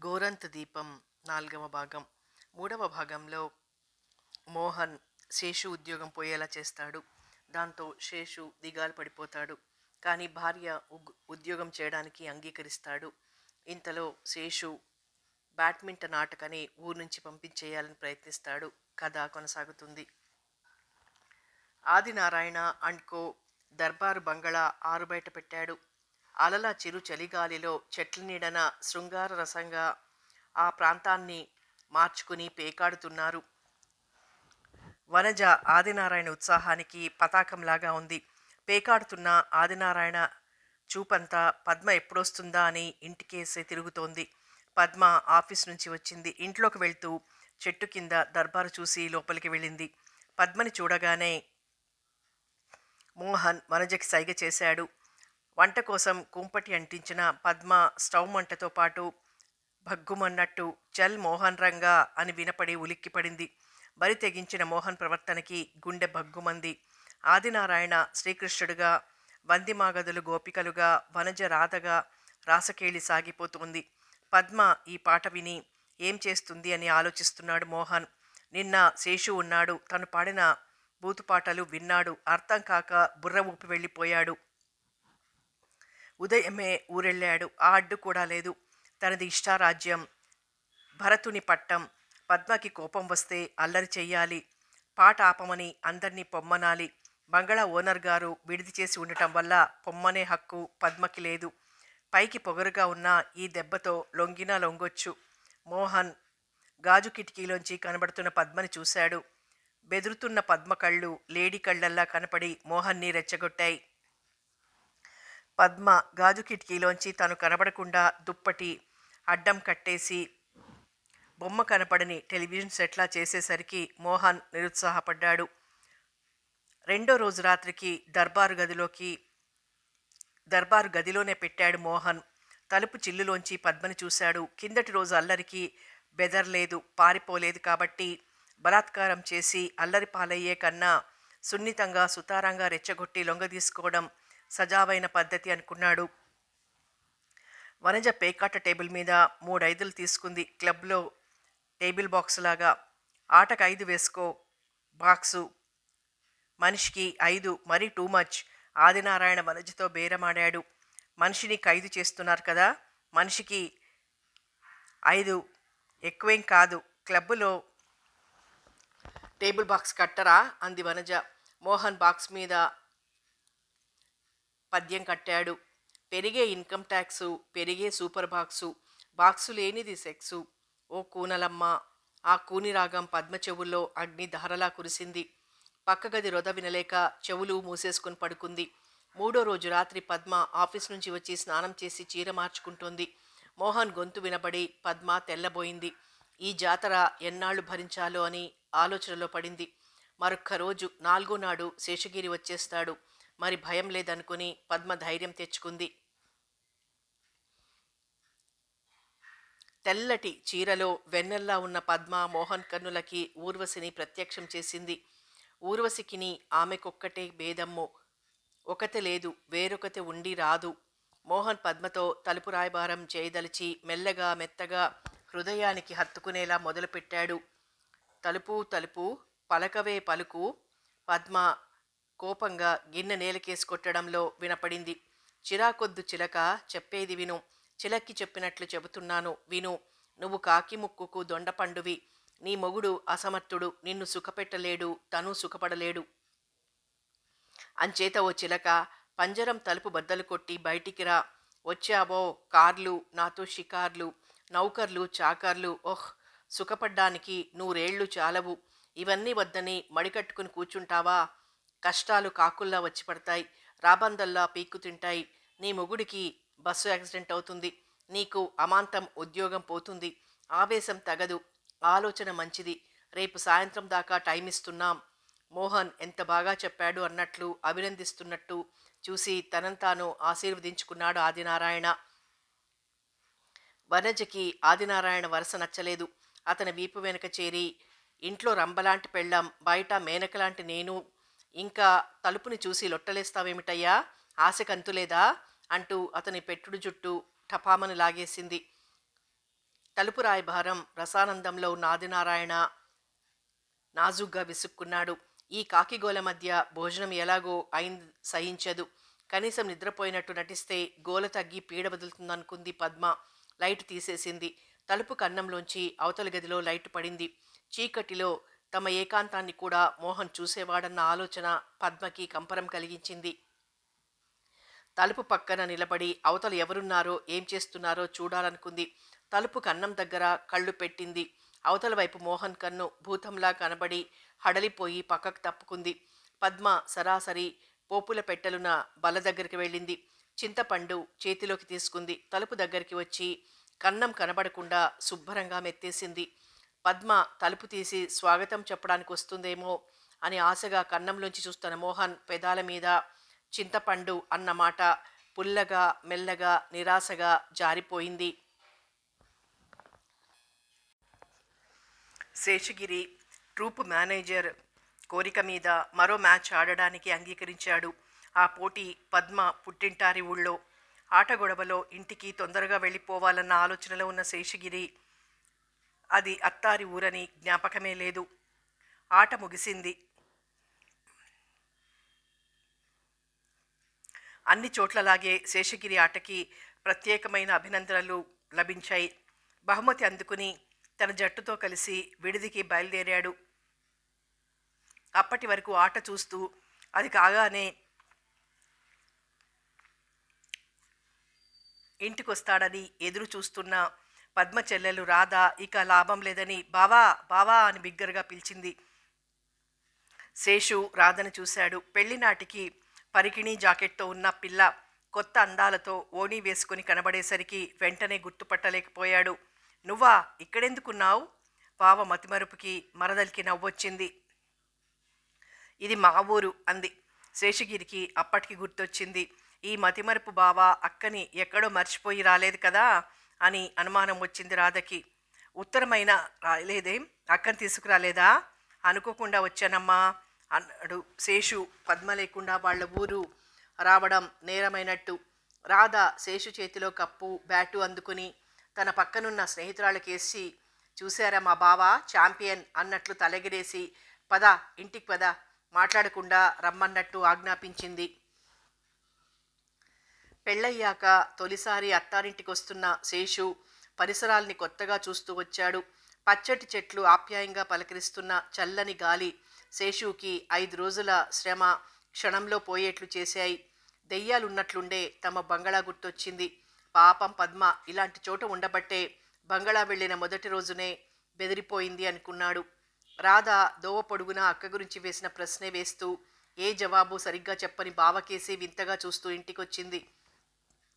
గోరంత దీపం 4వ భాగం. 3వ భాగంలో మోహన్ శేషు ఉద్యోగం పోయేలా చేస్తాడు. దాంతో శేషు దిగాలు పడిపోతాడు. కానీ భార్య ఉద్యోగం చేయడానికి అంగీకరిస్తాడు. ఇంతలో శేషు బ్యాడ్మింటన్ ఆటకని ఊరు నుంచి పంపించేయాలని ప్రయత్నిస్తాడు. కథ కొనసాగుతుంది. ఆదినారాయణ అండ్ కో దర్బారు బంగళా ఆరుబయట పెట్టాడు. అలల చిరు చలిగాలిలో చెట్ల నీడన శృంగార రసంగా ఆ ప్రాంతాన్ని మార్చుకుని పేకాడుతున్నారు. వనజ ఆదినారాయణ ఉత్సాహానికి పతాకంలాగా ఉంది. పేకాడుతున్న ఆదినారాయణ చూపంతా పద్మ ఎప్పుడొస్తుందా అని ఇంటికేసే తిరుగుతోంది. పద్మ ఆఫీస్ నుంచి వచ్చింది. ఇంట్లోకి వెళ్తూ చెట్టు కింద దర్బారు చూసి లోపలికి వెళ్ళింది. పద్మని చూడగానే మోహన్ వనజకి సైగ చేశాడు. వంట కోసం కుంపటి అంటించిన పద్మ స్టవ్ మంటతో పాటు భగ్గుమన్నట్టు చల్ మోహన్ రంగా అని వినపడి ఉలిక్కిపడింది. బరి తెగించిన మోహన్ ప్రవర్తనకి గుండె భగ్గుమంది. ఆదినారాయణ శ్రీకృష్ణుడుగా, వందిమాగదులు గోపికలుగా, వనజ రాధగా రాసకేళి సాగిపోతుంది. పద్మ ఈ పాట విని ఏం చేస్తుంది అని ఆలోచిస్తున్నాడు మోహన్. నిన్న శేషు ఉన్నాడు. తను పాడిన బూతుపాటలు విన్నాడు. అర్థం కాక బుర్ర ఊపి వెళ్ళిపోయాడు. ఉదయమే ఊరెళ్ళాడు. ఆ అడ్డు కూడా లేదు. తనది ఇష్టారాజ్యం, భరతుని పట్టం. పద్మకి కోపం వస్తే అల్లరి చెయ్యాలి. పాట ఆపమని అందర్నీ పొమ్మనాలి. బంగళా ఓనర్ గారు విడిది చేసి ఉండటం వల్ల పొమ్మనే హక్కు పద్మకి లేదు. పైకి పొగరుగా ఉన్న ఈ దెబ్బతో లొంగినా లొంగొచ్చు. మోహన్ గాజు కిటికీలోంచి కనబడుతున్న పద్మని చూశాడు. బెదురుతున్న పద్మ కళ్ళు లేడీ కళ్ళల్లా కనపడి మోహన్ని రెచ్చగొట్టాయి. పద్మ గాజు కిటికీలోంచి తను కనబడకుండా దుప్పటి అడ్డం కట్టేసి బొమ్మ కనపడని టెలివిజన్ సెట్లా చేసేసరికి మోహన్ నిరుత్సాహపడ్డాడు. రెండో రోజు రాత్రికి దర్బారు గదిలోనే పెట్టాడు మోహన్. తలుపు చిల్లులోంచి పద్మని చూశాడు. కిందటి రోజు అల్లరికి బెదర్లేదు, పారిపోలేదు కాబట్టి బలాత్కారం చేసి అల్లరి పాలయ్యే కన్నా సున్నితంగా సుతారంగా రెచ్చగొట్టి లొంగదీసుకోవడం సజావైన పద్ధతి అనుకున్నాడు. వనజ పేకాట టేబుల్ మీద 3 ఐదులు తీసుకుంది. క్లబ్లో టేబుల్ బాక్స్ లాగా. ఆటకు 5 వేసుకో బాక్సు, మనిషికి 5 మరీ టూ మచ్. ఆదినారాయణ వనజతో బేరమాడాడు. మనిషిని 5 చేస్తున్నారు కదా, మనిషికి 5 ఎక్కువేం కాదు. క్లబ్బులో టేబుల్ బాక్స్ కట్టరా అంది వనజ. మోహన్ బాక్స్ మీద పద్యం కట్టాడు. పెరిగే ఇన్కమ్ ట్యాక్సు, పెరిగే సూపర్ బాక్సు లేనిది సెక్సు. ఓ కూనలమ్మ. ఆ కూని రాగం పద్మ చెవుల్లో అగ్ని ధారలా కురిసింది. పక్కగది రొద వినలేక చెవులు మూసేసుకుని పడుకుంది. 3వ రోజు రాత్రి పద్మ ఆఫీస్ నుంచి వచ్చి స్నానం చేసి చీర మార్చుకుంటోంది. మోహన్ గొంతు వినబడి పద్మ తెల్లబోయింది. ఈ జాతర ఎన్నాళ్ళు భరించాలో అని ఆలోచనలో పడింది. మరొక్క రోజు 4వ నాడు శేషగిరి వచ్చేస్తాడు. మరి భయం లేదనుకుని పద్మ ధైర్యం తెచ్చుకుంది. తెల్లటి చీరలో వెన్నెల్లా ఉన్న పద్మ మోహన్ కన్నులకి ఊర్వశిని ప్రత్యక్షం చేసింది. ఊర్వశికిని ఆమెకొక్కటే భేదమ్ము. ఒకతే లేదు, వేరొకతే ఉండి రాదు. మోహన్ పద్మతో తలుపు రాయబారం చేయదలిచి మెల్లగా మెత్తగా హృదయానికి హత్తుకునేలా మొదలుపెట్టాడు. తలుపు తలుపు పలకవే పలుకు. పద్మ కోపంగా గిన్నె నేలకేసి కొట్టడంలో వినపడింది. చిరాకొద్దు చిలక, చెప్పేది విను. చిలక్కి చెప్పినట్లు చెబుతున్నాను విను. నువ్వు కాకి ముక్కుకు దొండపండువి. నీ మొగుడు అసమర్థుడు. నిన్ను సుఖపెట్టలేడు, తను సుఖపడలేడు. అంచేత ఓ చిలక, పంజరం తలుపు బద్దలు కొట్టి బయటికి రా. వచ్చావో కార్లు, నాతో షికార్లు, నౌకర్లు, చాకర్లు. ఓహ్, సుఖపడ్డానికి 100 ఏళ్ళు చాలవు. ఇవన్నీ వద్దని మడికట్టుకుని కూర్చుంటావా? కష్టాలు కాకుల్లా వచ్చి పడతాయి, రాబందల్లా పీక్కు తింటాయి. నీ మొగుడికి బస్సు యాక్సిడెంట్ అవుతుంది. నీకు అమాంతం ఉద్యోగం పోతుంది. ఆవేశం తగదు. ఆలోచన మంచిది. రేపు సాయంత్రం దాకా టైం ఇస్తున్నాం. మోహన్ ఎంత బాగా చెప్పాడు అన్నట్లు అభినందిస్తున్నట్టు చూసి తనంతాను ఆశీర్వదించుకున్నాడు ఆదినారాయణ. వనజకి ఆదినారాయణ వరస నచ్చలేదు. అతని వీపు వెనుక చేరి, ఇంట్లో రంబలాంటి పెళ్ళాం, బయట మేనకలాంటి నేను, ఇంకా తలుపుని చూసి లొట్టలేస్తావేమిటయ్యా, ఆశకంతులేదా అంటూ అతని పెట్టుడు జుట్టు టపామని లాగేసింది. తలుపు రాయబారం రసానందంలో ఉన్న ఆదినారాయణ నాజుగ్గా విసుక్కున్నాడు. ఈ కాకిగోల మధ్య భోజనం ఎలాగో అయింది సహించదు. కనీసం నిద్రపోయినట్టు నటిస్తే గోల తగ్గి పీడ వదులుతుందనుకుంది పద్మ. లైటు తీసేసింది. తలుపు కన్నంలోంచి అవతలి గదిలో లైటు పడింది. చీకటిలో తమ ఏకాంతాన్ని కూడా మోహన్ చూసేవాడన్న ఆలోచన పద్మకి కంపరం కలిగించింది. తలుపు పక్కన నిలబడి అవతల ఎవరున్నారో ఏం చేస్తున్నారో చూడాలనుకుంది. తలుపు కన్నం దగ్గర కళ్ళు పెట్టింది. అవతల వైపు మోహన్ కన్ను భూతంలా కనబడి హడలిపోయి పక్కకు తప్పుకుంది. పద్మ సరాసరి పోపుల పెట్టెలున్న బల్ల దగ్గరికి వెళ్ళింది. చింతపండు చేతిలోకి తీసుకుంది. తలుపు దగ్గరికి వచ్చి కన్నం కనబడకుండా శుభ్రంగా మెత్తేసింది. పద్మ తలుపు తీసి స్వాగతం చెప్పడానికి వస్తుందేమో అని ఆశగా కన్నంలోంచి చూస్తున్న మోహన్ పెదాల మీద చింతపండు అన్నమాట పుల్లగా మెల్లగా నిరాశగా జారిపోయింది. శేషగిరి ట్రూప్ మేనేజర్ కోరిక మీద మరో మ్యాచ్ ఆడడానికి అంగీకరించాడు. ఆ పోటీ పద్మ పుట్టింటారి ఊళ్ళో. ఆట గొడవలో ఇంటికి తొందరగా వెళ్ళిపోవాలన్న ఆలోచనలో ఉన్న శేషగిరి అది అత్తారి ఊరని జ్ఞాపకమే లేదు. ఆట ముగిసింది. అన్ని చోట్లలాగే శేషగిరి ఆటకి ప్రత్యేకమైన అభినందనలు లభించాయి. బహుమతి అందుకుని తన జట్టుతో కలిసి విడిదికి బయలుదేరాడు. అప్పటి వరకు ఆట చూస్తూ అది కాగానే ఇంటికొస్తాడని ఎదురు చూస్తున్న పద్మ చెల్లెలు రాధ ఇక లాభం లేదని బావా బావా అని బిగ్గరగా పిలిచింది. శేషు రాధను చూశాడు. పెళ్లినాటికి పరికిణీ జాకెట్తో ఉన్న పిల్ల కొత్త అందాలతో ఓణీ వేసుకుని కనబడేసరికి వెంటనే గుర్తుపట్టలేకపోయాడు. నువ్వా ఇక్కడెందుకున్నావు? బావ మతిమరుపుకి మరదలికి నవ్వొచ్చింది. ఇది మా ఊరు అంది. శేషగిరికి అప్పటికి గుర్తొచ్చింది. ఈ మతిమరుపు బావ అక్కని ఎక్కడో మర్చిపోయి రాలేదు కదా అని అనుమానం వచ్చింది రాధకి. ఉత్తరమైనా రాలేదేం? అక్కని తీసుకురాలేదా? అనుకోకుండా వచ్చానమ్మా అన్నాడు శేషు. పద్మ లేకుండా వాళ్ళ ఊరు రావడం నేరమైనట్టు. రాధ శేషు చేతిలో కప్పు బ్యాటు అందుకుని తన పక్కనున్న స్నేహితురాళ్ళకేసి చూశారా మా బావ ఛాంపియన్ అన్నట్లు తలెగిరేసి పద ఇంటికి పద మాట్లాడకుండా రమ్మన్నట్టు ఆజ్ఞాపించింది. పెళ్ళయ్యాక తొలిసారి అత్తారింటికి వస్తున్న శేషు పరిసరాల్ని కొత్తగా చూస్తూ వచ్చాడు. పచ్చటి చెట్లు ఆప్యాయంగా పలకరిస్తున్న చల్లని గాలి శేషుకి 5 రోజుల శ్రమ క్షణంలో పోయేట్లు చేశాయి. దెయ్యాలున్నట్లుండే తమ బంగళా గుర్తొచ్చింది. పాపం పద్మ ఇలాంటి చోట ఉండబట్టే బంగళా వెళ్ళిన మొదటి రోజునే బెదిరిపోయింది అనుకున్నాడు. రాధ దోవ పొడుగున అక్క గురించి వేసిన ప్రశ్నే వేస్తూ ఏ జవాబు సరిగ్గా చెప్పని బావకేసి వింతగా చూస్తూ ఇంటికొచ్చింది.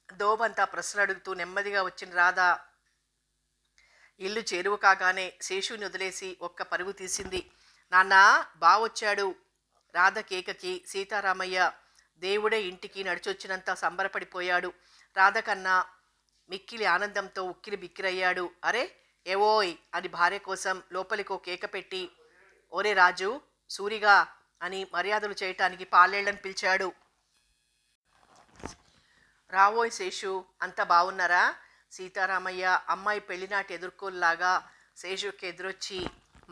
దోవంతా ప్రశ్నలు అడుగుతూ నెమ్మదిగా వచ్చిన రాధ ఇల్లు చేరువ కాగానే శేషుని వదిలేసి ఒక్క పరుగు తీసింది. నాన్నా బావొచ్చాడు. రాధ కేకకి సీతారామయ్య దేవుడే ఇంటికి నడిచొచ్చినంత సంబరపడిపోయాడు. రాధ కన్నా మిక్కిలి ఆనందంతో ఉక్కిరి బిక్కిరయ్యాడు. అరే ఏవోయ్ అని భార్య కోసం లోపలికో కేక పెట్టి ఓరే రాజు సూరిగా అని మర్యాదలు చేయటానికి పాలేళ్లను పిలిచాడు. రావోయ్ శేషు అంతా బావున్నారా? సీతారామయ్య అమ్మాయి పెళ్లినాటి ఎదుర్కోలాగా శేషుకి ఎదురొచ్చి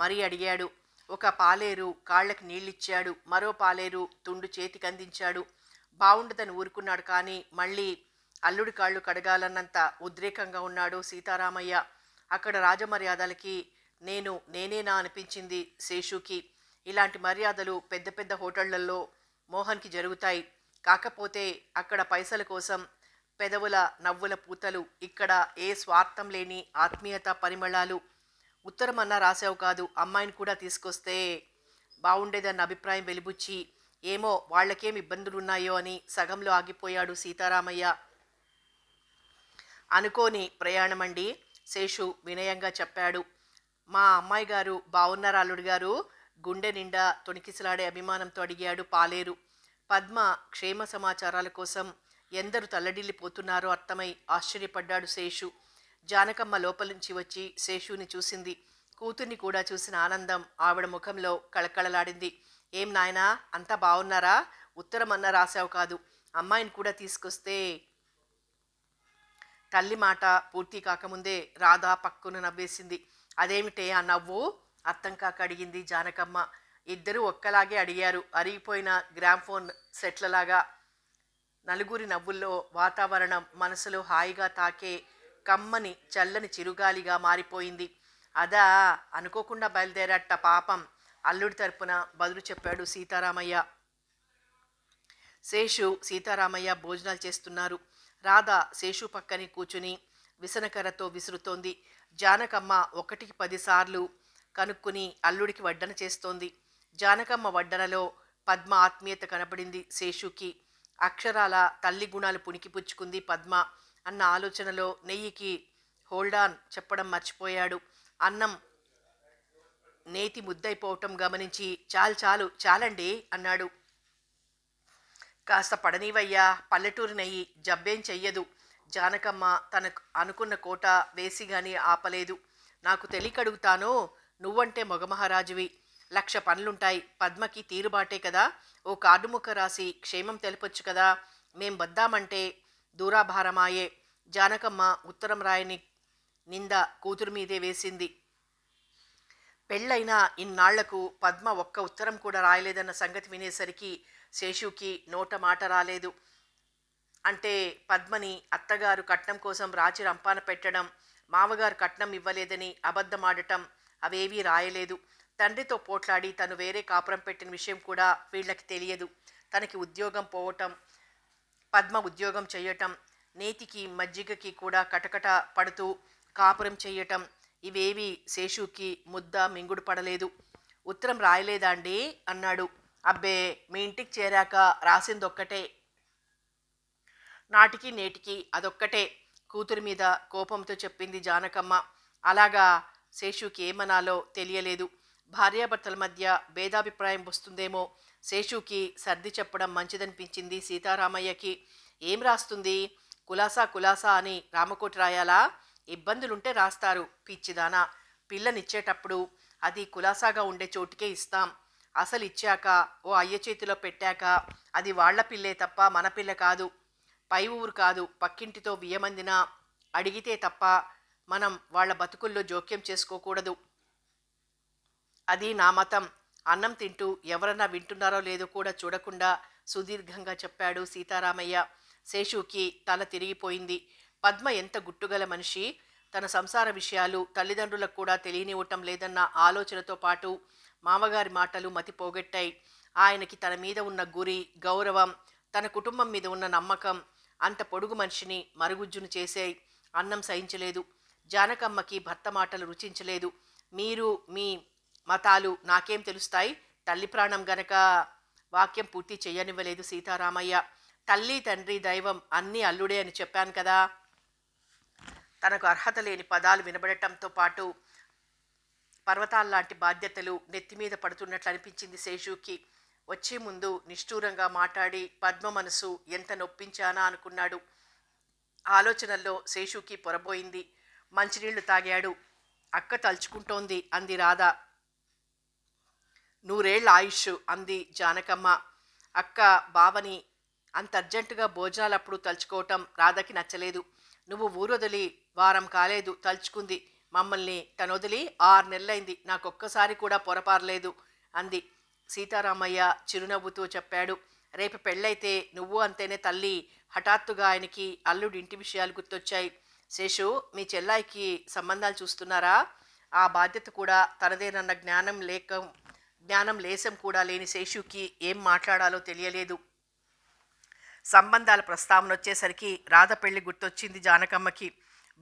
మరీ అడిగాడు. ఒక పాలేరు కాళ్ళకి నీళ్ళిచ్చాడు. మరో పాలేరు తుండు చేతికి అందించాడు. బావుండదని ఊరుకున్నాడు. కానీ మళ్ళీ అల్లుడి కాళ్ళు కడగాలన్నంత ఉద్రేకంగా ఉన్నాడు సీతారామయ్య. అక్కడ రాజమర్యాదలకి నేనేనా అనిపించింది శేషుకి. ఇలాంటి మర్యాదలు పెద్ద పెద్ద హోటళ్లలో మోహన్కి జరుగుతాయి. కాకపోతే అక్కడ పైసల కోసం పెదవుల నవ్వుల పూతలు, ఇక్కడ ఏ స్వార్థం లేని ఆత్మీయత పరిమళాలు. ఉత్తరమన్నా రాసావు కాదు, అమ్మాయిని కూడా తీసుకొస్తే బాగుండేదన్న అభిప్రాయం వెలిబుచ్చి ఏమో వాళ్ళకేం ఇబ్బందులున్నాయో అని సగంలో ఆగిపోయాడు సీతారామయ్య. అనుకోని ప్రయాణమండి శేషు వినయంగా చెప్పాడు. మా అమ్మాయి గారు బావున్నారా అల్లుడు గారు? గుండె నిండా తొణికిసలాడే అభిమానంతో అడిగాడు పాలేరు. పద్మ క్షేమ సమాచారాల కోసం ఎందరు తల్లడిల్లిపోతున్నారో అర్థమై ఆశ్చర్యపడ్డాడు శేషు. జానకమ్మ లోపల నుంచి వచ్చి శేషుని చూసింది. కూతుర్ని కూడా చూసిన ఆనందం ఆవిడ ముఖంలో కళకళలాడింది. ఏం నాయనా అంతా బావున్నారా? ఉత్తరమన్నా రాసావు కాదు, అమ్మాయిని కూడా తీసుకొస్తే తల్లి మాట పూర్తి కాకముందే రాధ పక్కున నవ్వేసింది. అదేమిటే ఆ నవ్వు? అర్థం కాక అడిగింది జానకమ్మ. ఇద్దరూ ఒక్కలాగే అడిగారు, అరిగిపోయిన గ్రామ్ఫోన్ సెట్లలాగా. నలుగురి నవ్వుల్లో వాతావరణం మనసులో హాయిగా తాకే కమ్మని చల్లని చిరుగాలిగా మారిపోయింది. అదా, అనుకోకుండా బయలుదేరట్ట పాపం, అల్లుడి తరపున బదులు చెప్పాడు సీతారామయ్య. శేషు సీతారామయ్య భోజనాలు చేస్తున్నారు. రాధ శేషు పక్కనే కూర్చుని విసనకర్రతో విసురుతోంది. జానకమ్మ 1కి 10 సార్లు కనుక్కుని అల్లుడికి వడ్డన చేస్తోంది. జానకమ్మ వడ్డనలో పద్మ ఆత్మీయత కనబడింది శేషుకి. అక్షరాల తల్లి గుణాలు పుణికిపుచ్చుకుంది పద్మ అన్న ఆలోచనలో నెయ్యికి హోల్డాన్ చెప్పడం మర్చిపోయాడు. అన్నం నేతి ముద్దైపోవటం గమనించి చాలు చాలు చాలండి అన్నాడు. కాస్త పడనీవయ్యా, పల్లెటూరు నెయ్యి జబ్బేం చెయ్యదు. జానకమ్మ తనకు అనుకున్న కోట వేసి గాని ఆపలేదు. నాకు తెలియకడుగుతాను, నువ్వంటే మొగమహారాజువి, 1,00,000 పనులుంటాయి. పద్మకి తీరుబాటే కదా, ఓ కార్డు ముక్క రాసి క్షేమం తెలపొచ్చు కదా, మేం వద్దామంటే దూరాభారమాయే. జానకమ్మ ఉత్తరం రాయని నింద కూతురు మీదే వేసింది. పెళ్ళైన ఇన్నాళ్లకు పద్మ ఒక్క ఉత్తరం కూడా రాయలేదన్న సంగతి వినేసరికి శేషుకి నోట మాట రాలేదు. అంటే పద్మని అత్తగారు కట్నం కోసం రాచి రంపాన పెట్టడం, మామగారు కట్నం ఇవ్వలేదని అబద్ధమాడటం అవేవీ రాయలేదు. తండ్రితో పోట్లాడి తను వేరే కాపురం పెట్టిన విషయం కూడా వీళ్ళకి తెలియదు. తనకి ఉద్యోగం పోవటం, పద్మ ఉద్యోగం చెయ్యటం, నేతికి మజ్జిగకి కూడా కటకట పడుతూ కాపురం చెయ్యటం, ఇవేవి శేషుకి ముద్ద మింగుడు పడలేదు. ఉత్తరం రాయలేదా అండి అన్నాడు. అబ్బే, మీ ఇంటికి చేరాక రాసిందొక్కటే, నాటికి నేటికి అదొక్కటే, కూతురి మీద కోపంతో చెప్పింది జానకమ్మ. అలాగా, శేషుకి ఏమనాలో తెలియలేదు. భార్యాభర్తల మధ్య భేదాభిప్రాయం వస్తుందేమో. శేషుకి సర్ది చెప్పడం మంచిదనిపించింది సీతారామయ్యకి. ఏం రాస్తుంది? కులాసా కులాసా అని రామకోటి రాయాలా? ఇబ్బందులుంటే రాస్తారు, పిచ్చిదానా. పిల్లనిచ్చేటప్పుడు అది కులాసాగా ఉండే చోటుకే ఇస్తాం. అసలు ఇచ్చాక ఓ అయ్య చేతిలో పెట్టాక అది వాళ్ల పిల్లే తప్ప మన పిల్ల కాదు. పై ఊరు కాదు, పక్కింటితో బియ్యమందినా అడిగితే తప్ప మనం వాళ్ళ బతుకుల్లో జోక్యం చేసుకోకూడదు. అది నా మతం. అన్నం తింటూ ఎవరన్నా వింటున్నారో లేదో కూడా చూడకుండా సుదీర్ఘంగా చెప్పాడు సీతారామయ్య. శేషుకి తల తిరిగిపోయింది. పద్మ ఎంత గుట్టుగల మనిషి. తన సంసార విషయాలు తల్లిదండ్రులకు కూడా తెలియనివ్వటం లేదన్న ఆలోచనతో పాటు మామగారి మాటలు మతి పోగొట్టాయి. ఆయనకి తన మీద ఉన్న గురి, గౌరవం, తన కుటుంబం మీద ఉన్న నమ్మకం అంత పొడుగు మనిషిని మరుగుజ్జును చేశాయి. అన్నం సహించలేదు. జానకమ్మకి భర్త మాటలు రుచించలేదు. మీరు మీ మతాలు నాకేం తెలుస్తాయి, తల్లి ప్రాణం గనక. వాక్యం పూర్తి చెయ్యనివ్వలేదు సీతారామయ్య. తల్లి, తండ్రి, దైవం అన్నీ అల్లుడే అని చెప్పాను కదా. తనకు అర్హత లేని పదాలు వినబడటంతో పాటు పర్వతాల్లాంటి బాధ్యతలు నెత్తిమీద పడుతున్నట్లు అనిపించింది శేషుకి. వచ్చే ముందు నిష్ఠూరంగా మాట్లాడి పద్మ మనసు ఎంత నొప్పించానా అనుకున్నాడు. ఆలోచనల్లో శేషుకి పొరబోయింది. మంచినీళ్లు తాగాడు. అక్క తలుచుకుంటోంది అంది రాధ. 100 ఏళ్ల ఆయుష్ అంది జానకమ్మ. అక్క బావని అంత అర్జెంటుగా భోజనాలప్పుడు తలుచుకోవటం రాధకి నచ్చలేదు. నువ్వు ఊరొదిలి వారం కాలేదు తలుచుకుంది. మమ్మల్ని తనొదిలి 6 నెలలైంది. నాకొక్కసారి కూడా పొరపారలేదు అంది. సీతారామయ్య చిరునవ్వుతూ చెప్పాడు. రేపు పెళ్ళైతే నువ్వు అంతేనే తల్లి. హఠాత్తుగా ఆయనకి అల్లుడి ఇంటి విషయాలు గుర్తొచ్చాయి. శేషు, మీ చెల్లాయికి సంబంధాలు చూస్తున్నారా? ఆ బాధ్యత కూడా తనదేనన్న జ్ఞానం లేశం కూడా లేని శేషుకి ఏం మాట్లాడాలో తెలియలేదు. సంబంధాల ప్రస్తావన వచ్చేసరికి రాధ పెళ్లి గుర్తొచ్చింది జానకమ్మకి.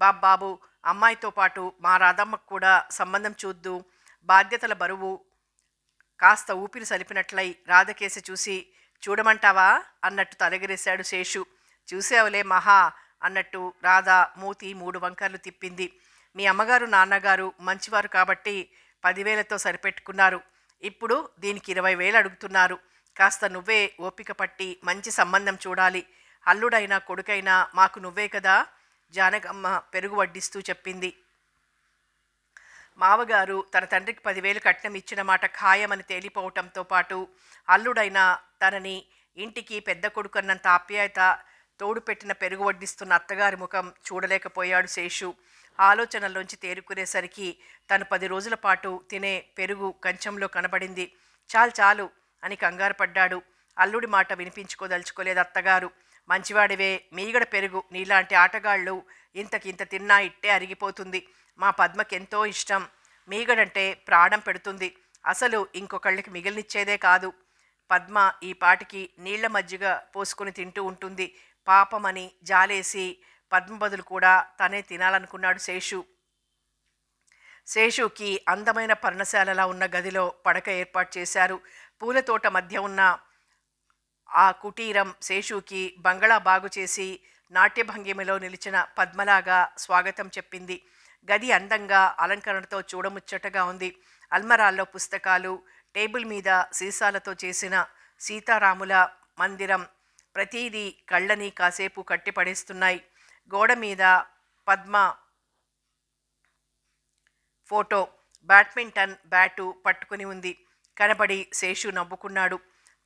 బాబు, అమ్మాయితో పాటు మా రాధమ్మకు కూడా సంబంధం చూద్దు. బాధ్యతల బరువు కాస్త ఊపిరి సలిపినట్లయి రాధకేసి చూసి, చూడమంటావా అన్నట్టు తలెగరేశాడు శేషు. చూసేవలే మహా అన్నట్టు రాధ మూతి 3 వంకర్లు తిప్పింది. మీ అమ్మగారు నాన్నగారు మంచివారు కాబట్టి 10,000తో సరిపెట్టుకున్నారు. ఇప్పుడు దీనికి 20,000 అడుగుతున్నారు. కాస్త నువ్వే ఓపిక పట్టి మంచి సంబంధం చూడాలి. అల్లుడైనా కొడుకైనా మాకు నువ్వే కదా, జానకమ్మ పెరుగు వడ్డిస్తూ చెప్పింది. మావగారు తన తండ్రికి 10,000 కట్నం ఇచ్చిన మాట ఖాయమని తేలిపోవటంతో పాటు అల్లుడైన తనని ఇంటికి పెద్ద కొడుకన్నంత ఆప్యాయత తోడు పెట్టిన పెరుగు వడ్డిస్తున్న అత్తగారి ముఖం చూడలేకపోయాడు శేషు. ఆలోచనల్లోంచి తేరుకునేసరికి తను 10 రోజుల పాటు తినే పెరుగు కంచంలో కనబడింది. చాలు చాలు అని కంగారు పడ్డాడు. అల్లుడి మాట వినిపించుకోదలుచుకోలేదు అత్తగారు. మంచివాడివే, మీగడ పెరుగు, నీలాంటి ఆటగాళ్ళు ఇంతకింత తిన్నా ఇట్టే అరిగిపోతుంది. మా పద్మకెంతో ఇష్టం. మీగడంటే ప్రాణం పెడుతుంది. అసలు ఇంకొకళ్ళకి మిగిలినిచ్చేదే కాదు. పద్మ ఈ పాటికి నీళ్ల మజ్జిగ పోసుకుని తింటూ ఉంటుంది. పాపమని జాలేసి పద్మ బదులు కూడా తనే తినాలనుకున్నాడు శేషు. శేషుకి అందమైన పర్ణశాలలా ఉన్న గదిలో పడక ఏర్పాటు చేశారు. పూలతోట మధ్య ఉన్న ఆ కుటీరం శేషుకి బంగళా బాగు చేసి నాట్యభంగిమలో నిలిచిన పద్మలాగా స్వాగతం చెప్పింది. గది అందంగా అలంకరణతో చూడముచ్చటగా ఉంది. అల్మరాల్లో పుస్తకాలు, టేబుల్ మీద సీసాలతో చేసిన సీతారాముల మందిరం ప్రతీదీ కళ్ళని కాసేపు కట్టిపడేస్తున్నాయి. గోడ మీద పద్మ ఫోటో బ్యాడ్మింటన్ బ్యాటు పట్టుకుని ఉంది. కనబడి శేషు నవ్వుకున్నాడు.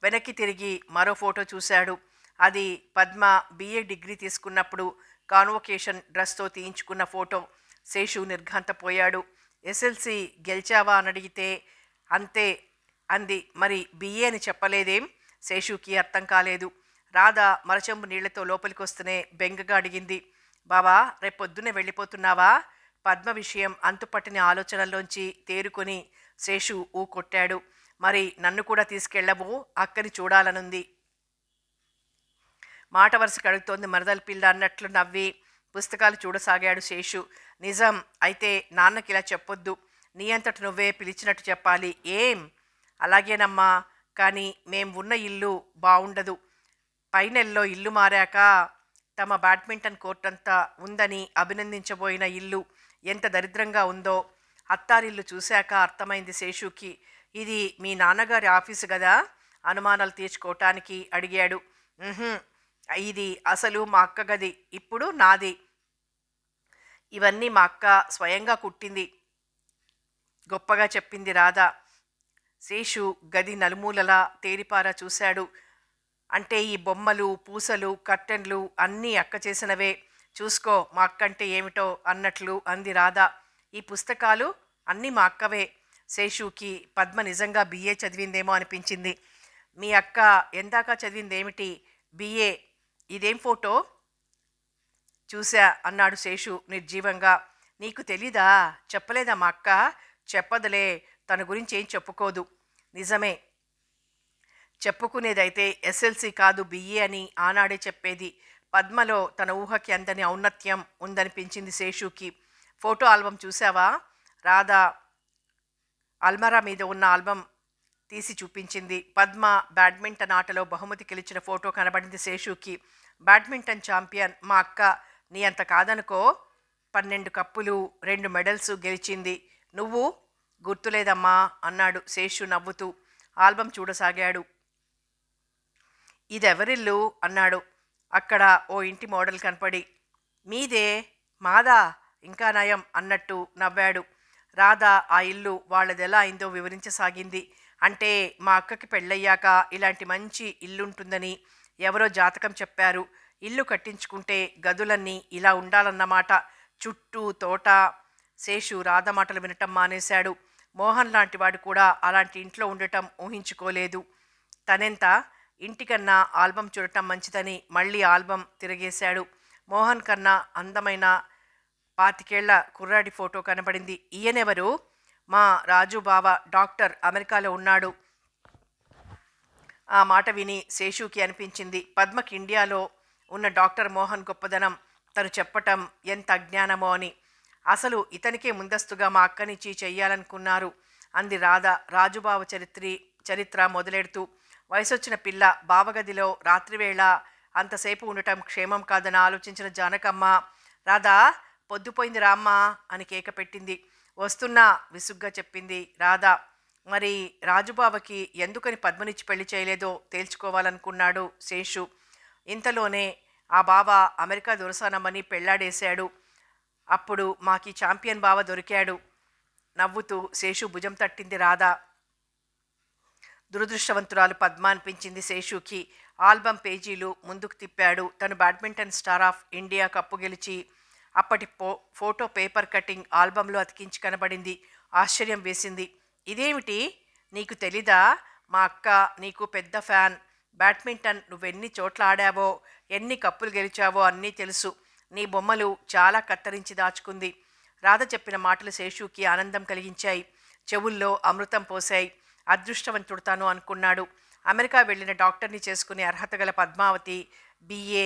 వెనక్కి తిరిగి మరో ఫోటో చూశాడు. అది పద్మ BA డిగ్రీ తీసుకున్నప్పుడు కాన్వొకేషన్ డ్రెస్తో తీయించుకున్న ఫోటో. శేషు నిర్ఘాంతపోయాడు. SLC గెలిచావా అని అడిగితే అంతే అంది. మరి BA అని చెప్పలేదేం? శేషుకి అర్థం కాలేదు. రాధ మరచెంబు నీళ్లతో లోపలికి వస్తూనే బెంగగా అడిగింది, బావా రేపొద్దునే వెళ్ళిపోతున్నావా? పద్మ విషయం అంతుపట్టిన ఆలోచనల్లోంచి తేరుకొని శేషు ఊ కొట్టాడు. మరి నన్ను కూడా తీసుకెళ్ళవు? అక్కని చూడాలనుంది. మాట వరుసకు అడుగుతోంది మరదల పిల్ల అన్నట్లు నవ్వి పుస్తకాలు చూడసాగాడు శేషు. నిజం అయితే నాన్నకి ఇలా చెప్పొద్దు. నీ అంతటి నువ్వే పిలిచినట్టు చెప్పాలి. ఏం? అలాగేనమ్మా, కానీ మేం ఉన్న ఇల్లు బావుండదు. పైనెల్లో ఇల్లు మారాక తమ బ్యాడ్మింటన్ కోర్టంతా ఉందని అభినందించబోయిన ఇల్లు ఎంత దరిద్రంగా ఉందో అత్తారిల్లు చూశాక అర్థమైంది శేషుకి. ఇది మీ నాన్నగారి ఆఫీసు కదా? అనుమానాలు తీర్చుకోవటానికి అడిగాడు. ఇది అసలు మా అక్క గది, ఇప్పుడు నాది. ఇవన్నీ మా అక్క స్వయంగా కుట్టింది, గొప్పగా చెప్పింది రాధ. శేషు గది నలుమూలలా తేరిపారా చూశాడు. అంటే ఈ బొమ్మలు, పూసలు, కర్టెన్లు అన్నీ అక్క చేసినవే. చూసుకో మా అక్క అంటే ఏమిటో అన్నట్లు అంది రాధ. ఈ పుస్తకాలు అన్నీ మా అక్కవే. శేషుకి పద్మ నిజంగా BA చదివిందేమో అనిపించింది. మీ అక్క ఎందాకా చదివిందేమిటి? BA. ఇదేం ఫోటో? చూసా అన్నాడు శేషు నిర్జీవంగా. నీకు తెలీదా? చెప్పలేదా మా అక్క? చెప్పదులే, తన గురించి ఏం చెప్పుకోదు. నిజమే, చెప్పుకునేదైతే SLC కాదు BA అని ఆనాడే చెప్పేది. పద్మలో తన ఊహకి అందని ఔన్నత్యం ఉందనిపించింది శేషుకి. ఫోటో ఆల్బమ్ చూసావా? రాధ అల్మరా మీద ఉన్న ఆల్బమ్ తీసి చూపించింది. పద్మ బ్యాడ్మింటన్ ఆటలో బహుమతి గెలిచిన ఫోటో కనబడింది శేషుకి. బ్యాడ్మింటన్ ఛాంపియన్ మా అక్క. నీ అంత కాదనుకో. 12 కప్పులు, 2 మెడల్స్ గెలిచింది. నువ్వు? గుర్తులేదమ్మా అన్నాడు శేషు నవ్వుతూ. ఆల్బమ్ చూడసాగాడు. ఇదెవరిల్లు అన్నాడు. అక్కడ ఓ ఇంటి మోడల్ కనపడి. మీదే? మాదా? ఇంకా నయం అన్నట్టు నవ్వాడు. రాధ ఆ ఇల్లు వాళ్ళదెలా అయిందో వివరించసాగింది. అంటే మా అక్కకి పెళ్ళయ్యాక ఇలాంటి మంచి ఇల్లుంటుందని ఎవరో జాతకం చెప్పారు. ఇల్లు కట్టించుకుంటే గదులన్నీ ఇలా ఉండాలన్నమాట. చుట్టూ తోట. శేషు రాధ మాటలు వినటం మానేశాడు. మోహన్ లాంటి వాడు కూడా అలాంటి ఇంట్లో ఉండటం ఊహించుకోలేదు. తనెంత ఇంటికన్నా ఆల్బమ్ చూడటం మంచిదని మళ్ళీ ఆల్బమ్ తిరిగేశాడు. మోహన్ కన్నా అందమైన 25 ఏళ్ల కుర్రాడి ఫోటో కనబడింది. ఈయనెవరు? మా రాజు బావ, డాక్టర్, అమెరికాలో ఉన్నాడు. ఆ మాట విని శేషుకి అనిపించింది, పద్మకి ఇండియాలో ఉన్న డాక్టర్ మోహన్ గొప్పదనం తను చెప్పటం ఎంత అజ్ఞానమో అని. అసలు ఇతనికే ముందస్తుగా మా అక్కనిచ్చి చెయ్యాలనుకున్నారు అంది రాధ రాజుబావ చరిత్ర మొదలెడుతూ. వయసొచ్చిన పిల్ల బావగదిలో రాత్రివేళ అంతసేపు ఉండటం క్షేమం కాదని ఆలోచించిన జానకమ్మ, రాధా పొద్దుపోయింది రామ్మా అని కేక పెట్టింది. వస్తున్నా విసుగ్గా చెప్పింది రాధ. మరి రాజుబావకి ఎందుకని పద్మనిచ్చి పెళ్లి చేయలేదో తేల్చుకోవాలనుకున్నాడు శేషు. ఇంతలోనే ఆ బావ అమెరికా దొరసానమ్మని పెళ్లాడేశాడు. అప్పుడు మాకీ ఛాంపియన్ బావ దొరికాడు. నవ్వుతూ శేషు భుజం తట్టింది రాధ. దురదృష్టవంతురాలు పద్మ అనిపించింది శేషుకి. ఆల్బమ్ పేజీలు ముందుకు తిప్పాడు. తను badminton star of India cup గెలిచి అప్పటి ఫోటో పేపర్ కటింగ్ ఆల్బంలో అతికించి కనబడింది. ఆశ్చర్యం వేసింది. ఇదేమిటి, నీకు తెలీదా? మా అక్క నీకు పెద్ద ఫ్యాన్. బ్యాడ్మింటన్ నువ్వెన్ని చోట్ల ఆడావో, ఎన్ని కప్పులు గెలిచావో అన్నీ తెలుసు. నీ బొమ్మలు చాలా కత్తరించి దాచుకుంది. రాధ చెప్పిన మాటలు శేషుకి ఆనందం కలిగించాయి. చెవుల్లో అమృతం పోశాయి. అదృష్టవంతుడు తాను అనుకున్నాడు. అమెరికా వెళ్ళిన డాక్టర్ని చేసుకునే అర్హత గల పద్మావతి బిఏ,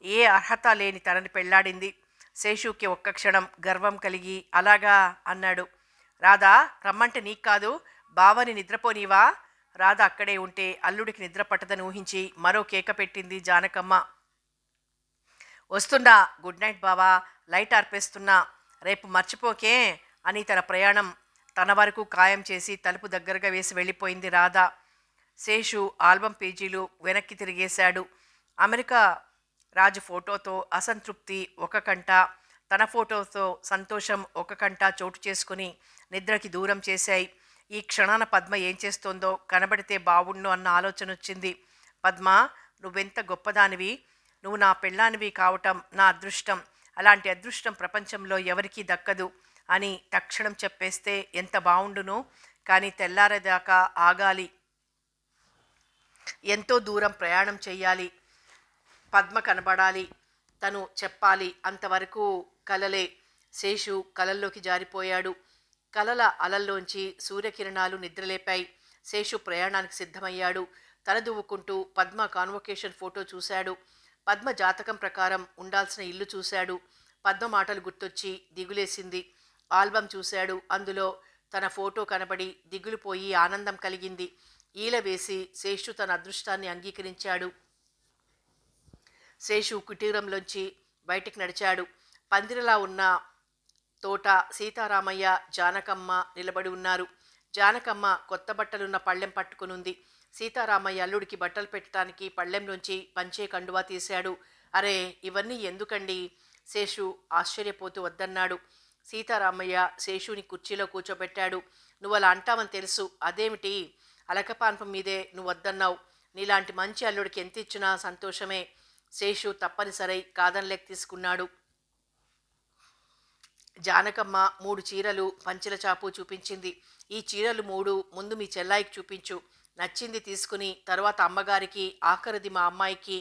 ఏ అర్హత లేని తనని పెళ్లాడింది. శేషుకి ఒక్క క్షణం గర్వం కలిగి అలాగా అన్నాడు. రాధా, రమ్మంటే నీకు కాదు, బావని నిద్రపోనీవా? రాధ అక్కడే ఉంటే అల్లుడికి నిద్ర పట్టదని ఊహించి మరో కేక పెట్టింది జానకమ్మ. వస్తున్నా, గుడ్ నైట్ బావా, లైట్ ఆర్పేస్తున్నా, రేపు మర్చిపోకే అని తన ప్రయాణం తన వరకు ఖాయం చేసి తలుపు దగ్గరగా వేసి వెళ్ళిపోయింది రాధ. శేషు ఆల్బం పేజీలు వెనక్కి తిరిగేశాడు. అమెరికా రాజు ఫోటోతో అసంతృప్తి ఒక కంట, తన ఫోటోతో సంతోషం ఒక కంట చోటు చేసుకుని నిద్రకి దూరం చేశాయి. ఈ క్షణాన పద్మ ఏం చేస్తోందో కనబడితే బావుణ్ణు అన్న ఆలోచన వచ్చింది. పద్మ, నువ్వెంత గొప్పదానివి, నువ్వు నా పెళ్ళానివి కావటం నా అదృష్టం. అలాంటి అదృష్టం ప్రపంచంలో ఎవరికీ దక్కదు అని తక్షణం చెప్పేస్తే ఎంత బావుండును. కానీ తెల్లారేదాకా ఆగాలి, ఎంతో దూరం ప్రయాణం చెయ్యాలి, పద్మ కనబడాలి, తను చెప్పాలి. అంతవరకు కలలే. శేషు కలల్లోకి జారిపోయాడు. కలల అలల్లోంచి సూర్యకిరణాలు నిద్రలేపాయి. శేషు ప్రయాణానికి సిద్ధమయ్యాడు. తలదువ్వుకుంటూ పద్మ కాన్వొకేషన్ ఫోటో చూశాడు. పద్మ జాతకం ప్రకారం ఉండాల్సిన ఇల్లు చూశాడు. పద్మ మాటలు గుర్తొచ్చి దిగులేసింది. ఆల్బం చూశాడు. అందులో తన ఫోటో కనబడి దిగులుపోయి ఆనందం కలిగింది. ఈల వేసి శేషు తన అదృష్టాన్ని అంగీకరించాడు. శేషు కుటీరంలోంచి బయటికి నడిచాడు. పందిరిలా ఉన్న తోట సీతారామయ్య, జానకమ్మ నిలబడి ఉన్నారు. జానకమ్మ కొత్త బట్టలున్న పళ్ళెం పట్టుకునుంది. సీతారామయ్య అల్లుడికి బట్టలు పెట్టడానికి పళ్ళెంలోంచి పంచే కండువా తీశాడు. అరే, ఇవన్నీ ఎందుకండి? శేషు ఆశ్చర్యపోతూ వద్దన్నాడు. సీతారామయ్య శేషుని కుర్చీలో కూర్చోబెట్టాడు. నువ్వు అలా అంటావని తెలుసు. అదేమిటి, అలకపాన్పం మీదే నువ్వు వద్దన్నావు. నీలాంటి మంచి అల్లుడికి ఎంత ఇచ్చినా సంతోషమే. శేషు తప్పనిసరి కాదనలేక తీసుకున్నాడు. జానకమ్మ 3 చీరలు పంచెల చాపు చూపించింది. ఈ చీరలు 3 ముందు మీ చెల్లాయికి చూపించు, నచ్చింది తీసుకుని తర్వాత అమ్మగారికి, ఆఖరిది మా అమ్మాయికి,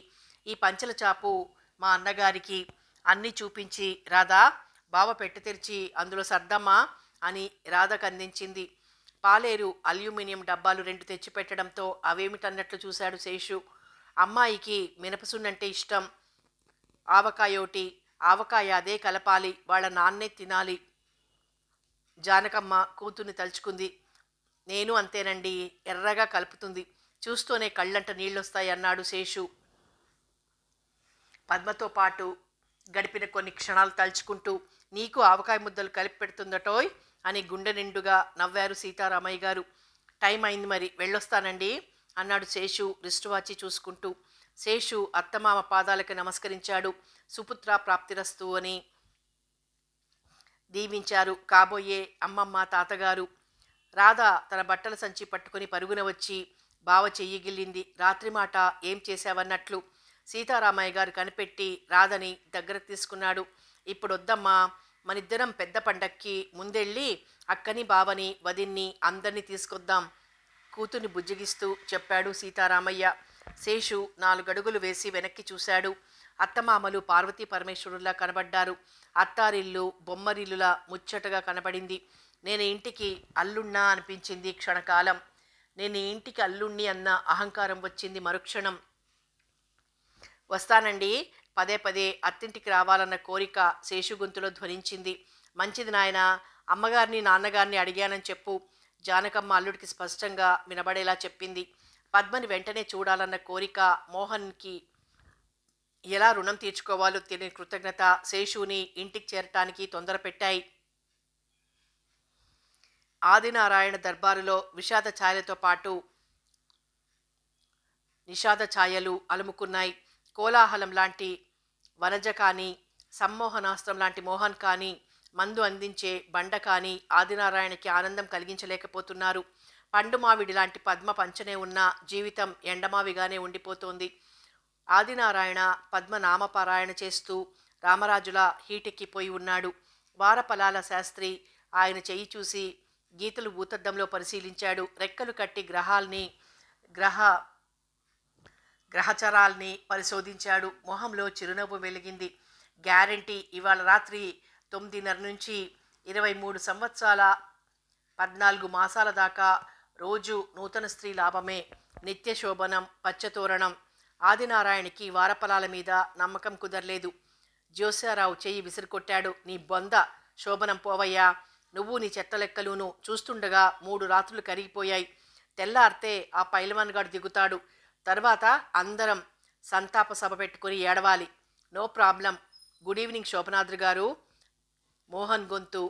ఈ పంచెల చాపు మా అన్నగారికి అన్నీ చూపించి, రాధా బావ పెట్టె తెరిచి అందులో సర్దమ్మా అని రాధకు అందించింది. పాలేరు అల్యూమినియం డబ్బాలు 2 తెచ్చిపెట్టడంతో అవేమిటన్నట్లు చూశాడు శేషు. అమ్మాయికి మినపసున్నంటే ఇష్టం, ఆవకాయోటి, ఆవకాయ అదే కలపాలి, వాళ్ళ నాన్నే తినాలి. జానకమ్మ కూతుర్ని తలుచుకుంది. నేను అంతేనండి, ఎర్రగా కలుపుతుంది, చూస్తూనే కళ్ళంట నీళ్ళొస్తాయి అన్నాడు శేషు. పద్మతో పాటు గడిపిన కొన్ని క్షణాలు తలుచుకుంటూ, నీకు ఆవకాయ ముద్దలు కలిపి పెడుతుందటోయ్ అని గుండె నిండుగా నవ్వారు సీతారామయ్య గారు. టైం అయింది, మరి వెళ్ళొస్తానండి అన్నాడు శేషు రిస్ట్ వాచి చూసుకుంటూ. శేషు అత్తమామ పాదాలకు నమస్కరించాడు. సుపుత్ర ప్రాప్తిరస్తు అని దీవించారు కాబోయే అమ్మమ్మ, తాతగారు. రాధ తన బట్టల సంచి పట్టుకుని పరుగున వచ్చి బావ చెయ్యిగిల్లింది. రాత్రి మాట ఏం చేశావన్నట్లు. సీతారామయ్య గారు కనిపెట్టి రాధని దగ్గరకు తీసుకున్నాడు. ఇప్పుడు వద్దమ్మా, మనిద్దరం పెద్ద పండక్కి ముందెళ్ళి అక్కని, బావని, వదిన్ని అందరినీ తీసుకొద్దాం కూతుర్ని బుజ్జగిస్తూ చెప్పాడు సీతారామయ్య. శేషు 4 అడుగులు వేసి వెనక్కి చూశాడు. అత్తమామలు పార్వతీ పరమేశ్వరుల్లా కనబడ్డారు. అత్తారిల్లు బొమ్మరిల్లులా ముచ్చటగా కనబడింది. నేను ఇంటికి అల్లుణ్ణా అనిపించింది క్షణకాలం. నేను ఇంటికి అల్లుణ్ణి అన్న అహంకారం వచ్చింది మరుక్షణం. వస్తానండి, పదే పదే అత్తింటికి రావాలన్న కోరిక శేషు గొంతులో ధ్వనించింది. మంచిది నాయనా, అమ్మగారిని నాన్నగారిని అడిగానని చెప్పు, జానకమ్మ అల్లుడికి స్పష్టంగా వినబడేలా చెప్పింది. పద్మని వెంటనే చూడాలన్న కోరిక, మోహన్కి ఎలా రుణం తీర్చుకోవాలో తెలియని కృతజ్ఞత శేషుని ఇంటికి చేరటానికి తొందర పెట్టాయి. ఆదినారాయణ దర్బారులో విషాద ఛాయలతో పాటు నిషాద ఛాయలు అలుముకున్నాయి. కోలాహలం లాంటి వనజ కానీ, సమ్మోహనాస్త్రం లాంటి మోహన్ కానీ, మందు అందించే బండ కానీ ఆదినారాయణకి ఆనందం కలిగించలేకపోతున్నారు. పండు మావిడి లాంటి పద్మ పంచనే ఉన్న జీవితం ఎండమావిగానే ఉండిపోతోంది. ఆదినారాయణ పద్మనామపారాయణ చేస్తూ రామరాజులా హీటెక్కిపోయి ఉన్నాడు. వారపలాల శాస్త్రి ఆయన చెయ్యి చూసి గీతలు భూతద్దంలో పరిశీలించాడు. రెక్కలు కట్టి గ్రహ గ్రహచరాల్ని పరిశోధించాడు. మొహంలో చిరునవ్వు వెలిగింది. గ్యారంటీ ఇవాళ రాత్రి 9:30 నుంచి 23 సంవత్సరాల 14 మాసాల దాకా రోజు నూతన స్త్రీ లాభమే. నిత్య శోభనం, పచ్చతోరణం. ఆదినారాయణకి వారపలాల మీద నమ్మకం కుదరలేదు. జ్యోత్స్యారావు చెయ్యి విసిరికొట్టాడు. నీ బొంద శోభనం పోవయ్యా, నువ్వు నీ చెత్త లెక్కలును. చూస్తుండగా 3 రాత్రులు కరిగిపోయాయి. తెల్లారితే ఆ పైలవాన్గాడు దిగుతాడు. తర్వాత అందరం సంతాప సభ పెట్టుకుని ఏడవాలి. No problem. Good evening Shobhanadri garu. Mohan గొంతు,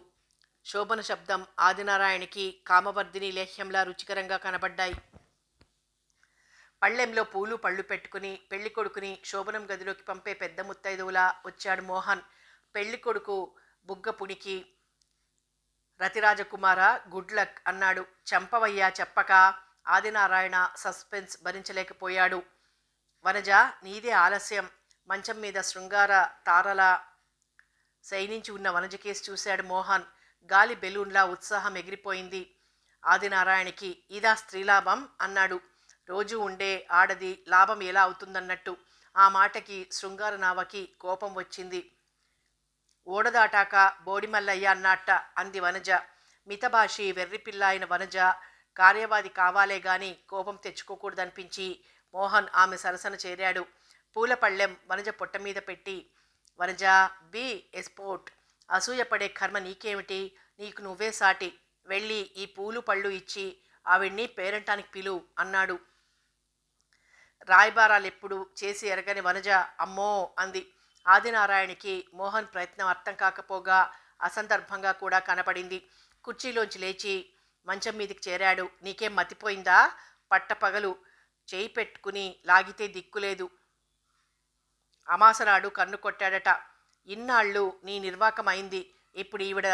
శోభన శబ్దం ఆదినారాయణకి కామవర్ధిని లేహ్యంలా రుచికరంగా కనబడ్డాయి. పళ్ళెంలో పూలు పళ్ళు పెట్టుకుని పెళ్లి కొడుకుని శోభనం గదిలోకి పంపే పెద్ద ముత్తైదువులా వచ్చాడు మోహన్. పెళ్లి కొడుకు బుగ్గ పుణికి, రతిరాజకుమార గుడ్ లక్ అన్నాడు. చంపవయ్యా చెప్పక. ఆదినారాయణ సస్పెన్స్ భరించలేకపోయాడు. వనజ, నీదే ఆలస్యం. మంచం మీద శృంగార తారలా శయనించి ఉన్న వనజ కేసు చూశాడు మోహన్. గాలి బెలూన్లా ఉత్సాహం ఎగిరిపోయింది ఆదినారాయణకి. ఇదా స్త్రీలాభం అన్నాడు. రోజు ఉండే ఆడది లాభం ఎలా అవుతుందన్నట్టు. ఆ మాటకి శృంగార నావకి కోపం వచ్చింది. ఓడదాటాక బోడిమల్లయ్య అన్నట్ట అంది వనజ. మితభాషి వెర్రిపిల్ల అయిన వనజ కార్యవాది కావాలే గాని కోపం తెచ్చుకోకూడదనిపించి మోహన్ ఆమె సరసన చేరాడు. పూల పళ్ళెం వనజ పొట్ట మీద పెట్టి, వనజ, బీ ఎస్పోర్ట్. అసూయపడే కర్మ నీకేమిటి? నీకు నువ్వే సాటి. వెళ్ళి ఈ పూలు పళ్ళు ఇచ్చి ఆవిడ్ని పేరంటానికి పిలు అన్నాడు. రాయబారాలెప్పుడు చేసి ఎరగని వనజ అమ్మో అంది. ఆదినారాయణకి మోహన్ ప్రయత్నం అర్థం కాకపోగా అసందర్భంగా కూడా కనపడింది. కుర్చీలోంచి లేచి మంచం మీదికి చేరాడు. నీకేం మతిపోయిందా? పట్టపగలు చేయి పెట్టుకుని లాగితే దిక్కులేదు. అమాసనాడు కన్ను కొట్టాడట. ఇన్నాళ్ళు నీ నిర్వాకమైంది, ఇప్పుడు ఈవిడ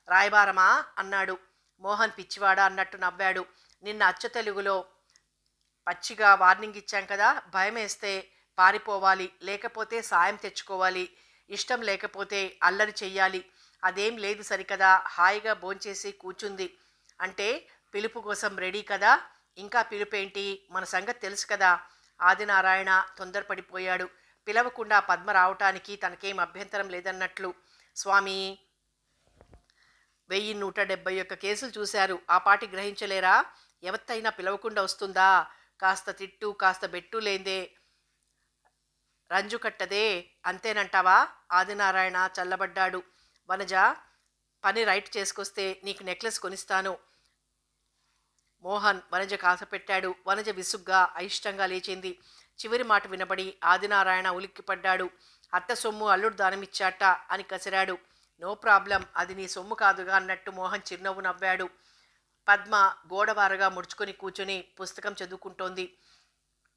రాయబారమా అన్నాడు. మోహన్ పిచ్చివాడా అన్నట్టు నవ్వాడు. నిన్న అచ్చ తెలుగులో పచ్చిగా వార్నింగ్ ఇచ్చాం కదా, భయమేస్తే పారిపోవాలి, లేకపోతే సాయం తెచ్చుకోవాలి, ఇష్టం లేకపోతే అల్లరి చెయ్యాలి. అదేం లేదు సరికదా. హాయిగా భోంచేసి కూర్చుంది అంటే పిలుపు కోసం రెడీ కదా. ఇంకా పిలుపేంటి? మన సంగతి తెలుసు కదా. ఆదినారాయణ తొందరపడిపోయాడు. పిలవకుండా పద్మ రావటానికి తనకేం అభ్యంతరం లేదన్నట్లు. స్వామి, 1171 కేసులు చూశారు. ఆ పాటి గ్రహించలేరా? ఎవత్తైనా పిలవకుండా వస్తుందా? కాస్త తిట్టు కాస్త బెట్టు లేందే రంజు కట్టదే. అంతేనంటావా? ఆదినారాయణ చల్లబడ్డాడు. వనజ, పని రైట్ చేసుకొస్తే నీకు నెక్లెస్ కొనిస్తాను. మోహన్ వనజ కాస పెట్టాడు. వనజ విసుగ్గా అయిష్టంగా లేచింది. చివరి మాట వినబడి ఆదినారాయణ ఉలిక్కిపడ్డాడు. అత్త సొమ్ము అల్లుడు దానమిచ్చాట అని కసిరాడు. నో ప్రాబ్లం, అది నీ సొమ్ము కాదుగా అన్నట్టు మోహన్ చిరునవ్వు నవ్వాడు. పద్మ గోడవారగా ముడుచుకొని కూర్చొని పుస్తకం చదువుకుంటోంది.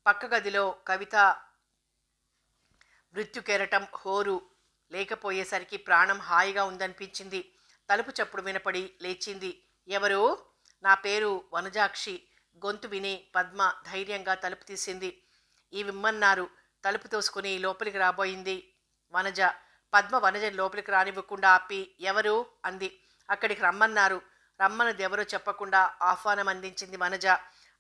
పక్క గదిలో కవిత మృత్యుకెరటం హోరు లేకపోయేసరికి ప్రాణం హాయిగా ఉందనిపించింది. తలుపు చప్పుడు వినపడి లేచింది. ఎవరు? నా పేరు వనజాక్షి. గొంతు విని పద్మ ధైర్యంగా తలుపు తీసింది. ఇవిమ్మన్నారు. తలుపు తోసుకుని లోపలికి రాబోయింది వనజ. పద్మ వనజని లోపలికి రానివ్వకుండా ఆపి, ఎవరు అంది. అక్కడికి రమ్మన్నారు. రమ్మన్నది ఎవరో చెప్పకుండా ఆహ్వానం అందించింది వనజ.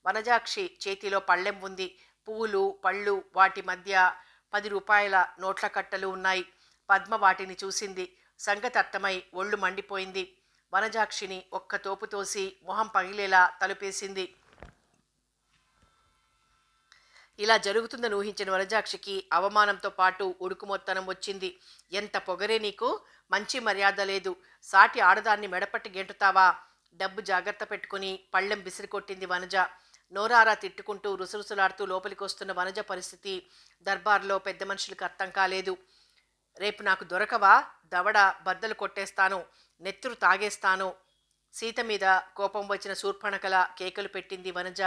వనజాక్షి చేతిలో పళ్ళెం ఉంది. పువ్వులు పళ్ళు, వాటి మధ్య 10 రూపాయల నోట్ల కట్టలు ఉన్నాయి. పద్మ వాటిని చూసింది. సంగతి అర్థమై ఒళ్ళు మండిపోయింది. వనజాక్షిని ఒక్క తోపు తోసి మొహం పగిలేలా తలుపేసింది. ఇలా జరుగుతుందని ఊహించిన వనజాక్షికి అవమానంతో పాటు ఉడుకుమొత్తనం వచ్చింది. ఎంత పొగరే నీకు! మంచి మర్యాద లేదు. సాటి ఆడదాన్ని మెడపట్టి గెంటుతావా? డబ్బు జాగ్రత్త పెట్టుకుని పళ్ళెం విసిరికొట్టింది వనజ. నోరారా తిట్టుకుంటూ రుసరుసలాడుతూ లోపలికి వస్తున్న వనజ పరిస్థితి దర్బార్లో పెద్ద మనుషులకు అర్థం కాలేదు. రేపు నాకు దొరకవా? దవడ బద్దలు కొట్టేస్తాను, నెత్తురు తాగేస్తాను. సీత మీద కోపం వచ్చిన శూర్పణకల కేకలు పెట్టింది వనజ.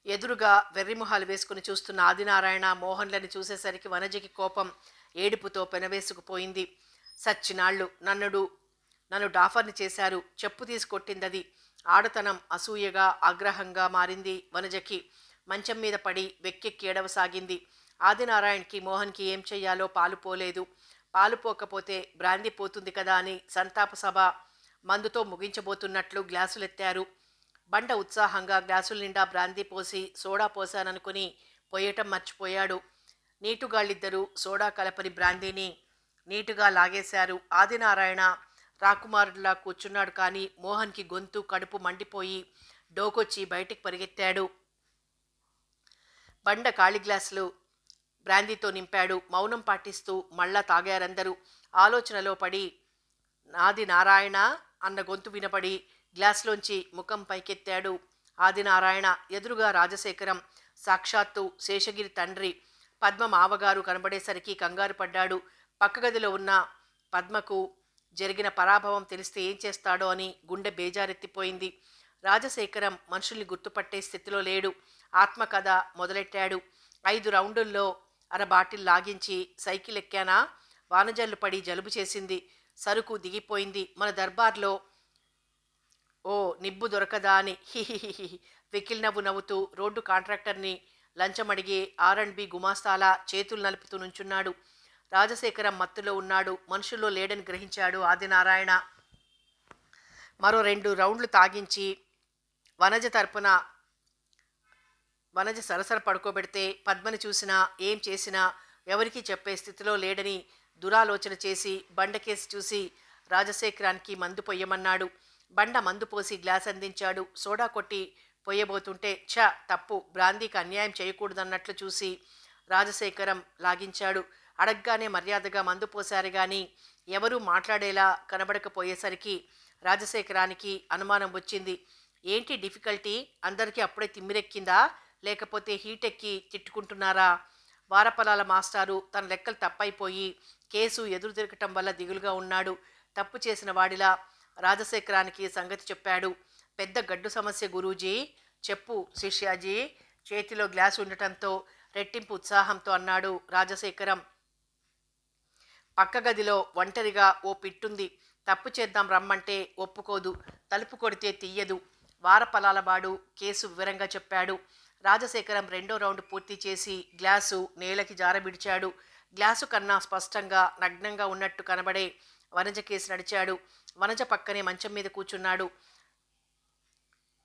ఎదురుగా వెర్రిమొహాలు వేసుకుని చూస్తున్న ఆదినారాయణ మోహన్లని చూసేసరికి వనజకి కోపం ఏడుపుతో పెనవేసుకుపోయింది. సచ్చినాళ్ళు నన్ను డాఫర్ని చేశారు. చెప్పు తీసి కొట్టిందది. ఆడతనం అసూయగా ఆగ్రహంగా మారింది వనజకి. మంచం మీద పడి వెక్కెక్కి ఏడవసాగింది. ఆదినారాయణకి మోహన్కి ఏం చెయ్యాలో పాలు పోలేదు. పాలు పోకపోతే బ్రాందీ పోతుంది కదా అని సంతాప సభ మందుతో ముగించబోతున్నట్లు గ్లాసులెత్తారు. బండ ఉత్సాహంగా గ్లాసుల నిండా బ్రాందీ పోసి సోడా పోశాననుకుని పోయటం మర్చిపోయాడు. నీటుగాళ్ళిద్దరూ సోడా కలపని బ్రాందీని నీటుగా లాగేశారు. ఆదినారాయణ రాకుమారుడిలా కూర్చున్నాడు. కానీ మోహన్కి గొంతు కడుపు మండిపోయి డోకొచ్చి బయటికి పరిగెత్తాడు. బండ ఖాళీ గ్లాసులు బ్రాందీతో నింపాడు. మౌనం పాటిస్తూ మళ్ళా తాగారందరూ. ఆలోచనలో పడి ఆదినారాయణ అన్న గొంతు వినపడి గ్లాసులోంచి ముఖం పైకెత్తాడు. ఆదినారాయణ ఎదురుగా రాజశేఖరం, సాక్షాత్తు శేషగిరి తండ్రి. పద్మ మావగారు కనబడేసరికి కంగారు పడ్డాడు. పక్క గదిలో ఉన్న పద్మకు జరిగిన పరాభవం తెలిస్తే ఏం చేస్తాడో అని గుండె బేజారెత్తిపోయింది. రాజశేఖరం మనుషుల్ని గుర్తుపట్టే స్థితిలో లేడు. ఆత్మకథ మొదలెట్టాడు. 5 రౌండుల్లో అర బాటిల్ లాగించి సైకిల్ ఎక్కానా, వానజల్లు పడి జలుబు చేసింది. సరుకు దిగిపోయింది. మన దర్బార్లో ఓ నిబ్బు దొరకదా అని హిహిహిహి వెకిల్ నవ్వు నవ్వుతూ రోడ్డు కాంట్రాక్టర్ని లంచమడిగే R&B గుమాస్తాలా చేతులు నలుపుతూ నుంచున్నాడు. రాజశేఖరం మత్తులో ఉన్నాడు. మనుషుల్లో లేడని గ్రహించాడు ఆదినారాయణ. మరో 2 రౌండ్లు తాగించి వనజ తరపున వనజ సరసర పడుకోబెడితే పద్మని చూసినా ఏం చేసినా ఎవరికీ చెప్పే స్థితిలో లేడని దురాలోచన చేసి బండకేసి చూసి రాజశేఖరానికి మందు పొయ్యమన్నాడు. బండ మందు పోసి గ్లాస్ అందించాడు. సోడా కొట్టి పొయ్యబోతుంటే తప్పు, బ్రాందీకి అన్యాయం చేయకూడదన్నట్లు చూసి రాజశేఖరం లాగించాడు. అడగ్గానే మర్యాదగా మందు పోశారు గాని ఎవరూ మాట్లాడేలా కనబడకపోయేసరికి రాజశేఖరానికి అనుమానం వచ్చింది. ఏంటి డిఫికల్టీ? అందరికీ అప్పుడే తిమ్మిరెక్కిందా, లేకపోతే హీట్ ఎక్కి తిట్టుకుంటున్నారా? వారపలాల మాస్టారు తన లెక్కలు తప్పైపోయి కేసు ఎదురు తిరగటం వల్ల దిగులుగా ఉన్నాడు. తప్పు చేసిన వాడిలా రాజశేఖరానికి సంగతి చెప్పాడు. పెద్ద గడ్డు సమస్య గురూజీ. చెప్పు శిష్యాజీ. చేతిలో గ్లాసు ఉండటంతో రెట్టింపు ఉత్సాహంతో అన్నాడు రాజశేఖరం. పక్క గదిలో ఒంటరిగా ఓ పిట్టుంది. తప్పు చేద్దాం రమ్మంటే ఒప్పుకోదు. తలుపు కొడితే తీయదు. వారపలాలవాడు కేసు వివరంగా చెప్పాడు. రాజశేఖరం 2వ రౌండ్ పూర్తి చేసి గ్లాసు నేలకి జారబిడిచాడు. గ్లాసు కన్నా స్పష్టంగా నగ్నంగా ఉన్నట్టు కనబడే వనజ కేసు నడిచాడు. వనజ పక్కనే మంచం మీద కూర్చున్నాడు.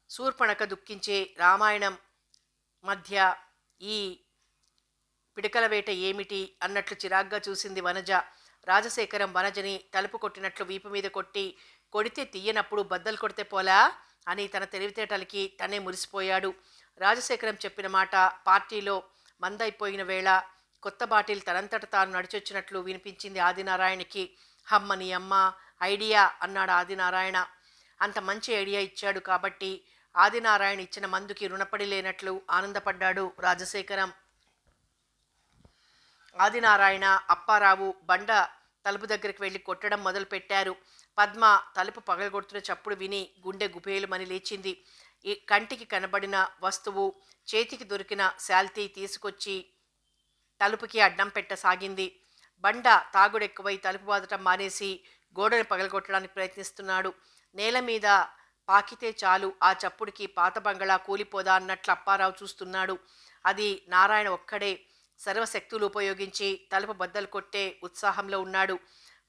శూర్పణఖ దుఃఖించే రామాయణం మధ్య ఈ పిడకల వేట ఏమిటి అన్నట్లు చిరాగ్గా చూసింది వనజ. రాజశేఖరం వనజని తలుపు కొట్టినట్లు వీపు మీద కొట్టి, కొడితే తీయనప్పుడు బద్దలు కొడితే పోలా అని తన తెలివితేటలకి తనే మురిసిపోయాడు. రాజశేఖరం చెప్పిన మాట పార్టీలో మందైపోయిన వేళ కొత్త బాటిల్ తనంతట తాను నడిచొచ్చినట్లు వినిపించింది ఆదినారాయణకి. హమ్మని అమ్మ ఐడియా అన్నాడు ఆదినారాయణ. అంత మంచి ఐడియా ఇచ్చాడు కాబట్టి ఆదినారాయణ ఇచ్చిన మందుకి రుణపడి లేనట్లు ఆనందపడ్డాడు రాజశేఖరం. ఆదినారాయణ, అప్పారావు బండ తలుపు దగ్గరికి వెళ్ళి కొట్టడం మొదలుపెట్టారు. పద్మ తలుపు పగలగొడుతున్న చప్పుడు విని గుండె గుబేలుమని లేచింది. ఈ కంటికి కనబడిన వస్తువు, చేతికి దొరికిన శాల్తీ తీసుకొచ్చి తలుపుకి అడ్డం పెట్టసాగింది. బండ తాగుడెక్కువై తలుపు బాదటం మానేసి గోడను పగలగొట్టడానికి ప్రయత్నిస్తున్నాడు. నేల మీద పాకితే చాలు ఆ చప్పుడికి పాత బంగళా కూలిపోదా అన్నట్లు అప్పారావు చూస్తున్నాడు. అది నారాయణ ఒక్కడే సర్వశక్తులు ఉపయోగించి తలుపు బద్దలు కొట్టే ఉత్సాహంలో ఉన్నాడు.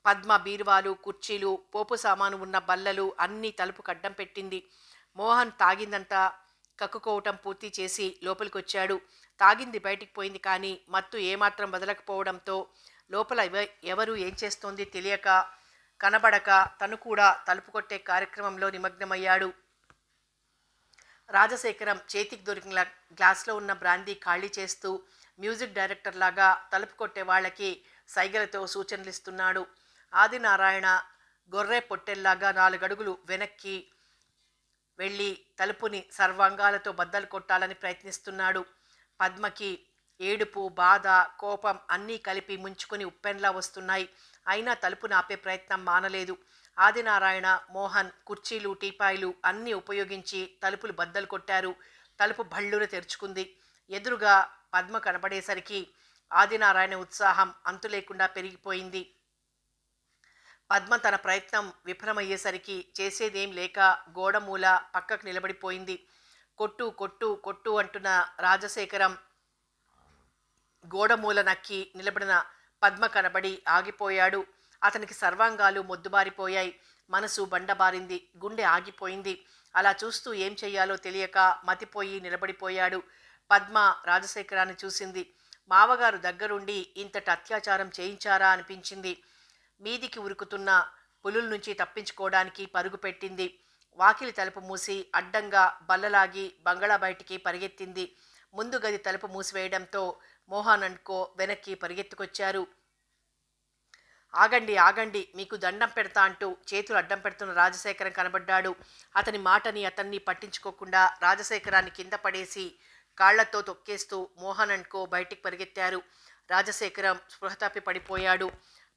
పద్మ బీరువాలు, కుర్చీలు, పోపు సామాను ఉన్న బల్లలు అన్నీ తలుపు కడ్డం పెట్టింది. మోహన్ తాగిందంతా కక్కుకోవటం పూర్తి చేసి లోపలికొచ్చాడు. తాగింది బయటికి పోయింది కానీ మత్తు ఏమాత్రం వదలకపోవడంతో లోపల ఎవరు ఏం చేస్తోంది తెలియక కనబడక తను కూడా తలుపు కొట్టే కార్యక్రమంలో నిమగ్నమయ్యాడు. రాజశేఖరం చేతికి దొరికిన గ్లాస్లో ఉన్న బ్రాందీ ఖాళీ చేస్తూ మ్యూజిక్ డైరెక్టర్ లాగా తలుపు కొట్టే వాళ్ళకి సైగలతో సూచనలు ఇస్తున్నాడు. ఆదినారాయణ గొర్రె పొట్టెల్లాగా 4 అడుగులు వెనక్కి వెళ్ళి తలుపుని సర్వాంగాలతో బద్దలు కొట్టాలని ప్రయత్నిస్తున్నాడు. పద్మకి ఏడుపు, బాధ, కోపం అన్నీ కలిపి ముంచుకొని ఉప్పెన్లా వస్తున్నాయి. అయినా తలుపు ఆపే ప్రయత్నం మానలేదు. ఆదినారాయణ, మోహన్ కుర్చీలు, టీపాయిలు అన్నీ ఉపయోగించి తలుపులు బద్దలు కొట్టారు. తలుపు భళ్ళున తెరుచుకుంది. ఎదురుగా పద్మ కనబడేసరికి ఆదినారాయణ ఉత్సాహం అంతులేకుండా పెరిగిపోయింది. పద్మ తన ప్రయత్నం విఫలమయ్యేసరికి చేసేదేం లేక గోడమూల పక్కకు నిలబడిపోయింది. కొట్టు కొట్టు కొట్టు అంటున్న రాజశేఖరం గోడమూల నక్కి నిలబడిన పద్మ కనబడి ఆగిపోయాడు. అతనికి సర్వాంగాలు మొద్దుబారిపోయాయి. మనసు బండబారింది. గుండె ఆగిపోయింది. అలా చూస్తూ ఏం చెయ్యాలో తెలియక మతిపోయి నిలబడిపోయాడు. పద్మ రాజశేఖరాన్ని చూసింది. మావగారు దగ్గరుండి ఇంతటి అత్యాచారం చేయించారా అనిపించింది. మీదికి ఉరుకుతున్న పులుల నుంచి తప్పించుకోవడానికి పరుగు పెట్టింది. వాకిలి తలుపు మూసి అడ్డంగా బల్లలాగి బంగళా బయటికి పరిగెత్తింది. ముందు గది తలుపు మూసివేయడంతో మోహన్ అండ్కో వెనక్కి పరిగెత్తుకొచ్చారు. ఆగండి ఆగండి, మీకు దండం పెడతా అంటూ చేతులు అడ్డం పెడుతున్న రాజశేఖరం కనబడ్డాడు. అతని మాటని అతన్ని పట్టించుకోకుండా రాజశేఖరాన్ని కింద పడేసి కాళ్లతో తొక్కేస్తూ మోహన్ అండ్కో బయటికి పరిగెత్తారు. రాజశేఖరం స్పృహ తప్పి పడిపోయాడు.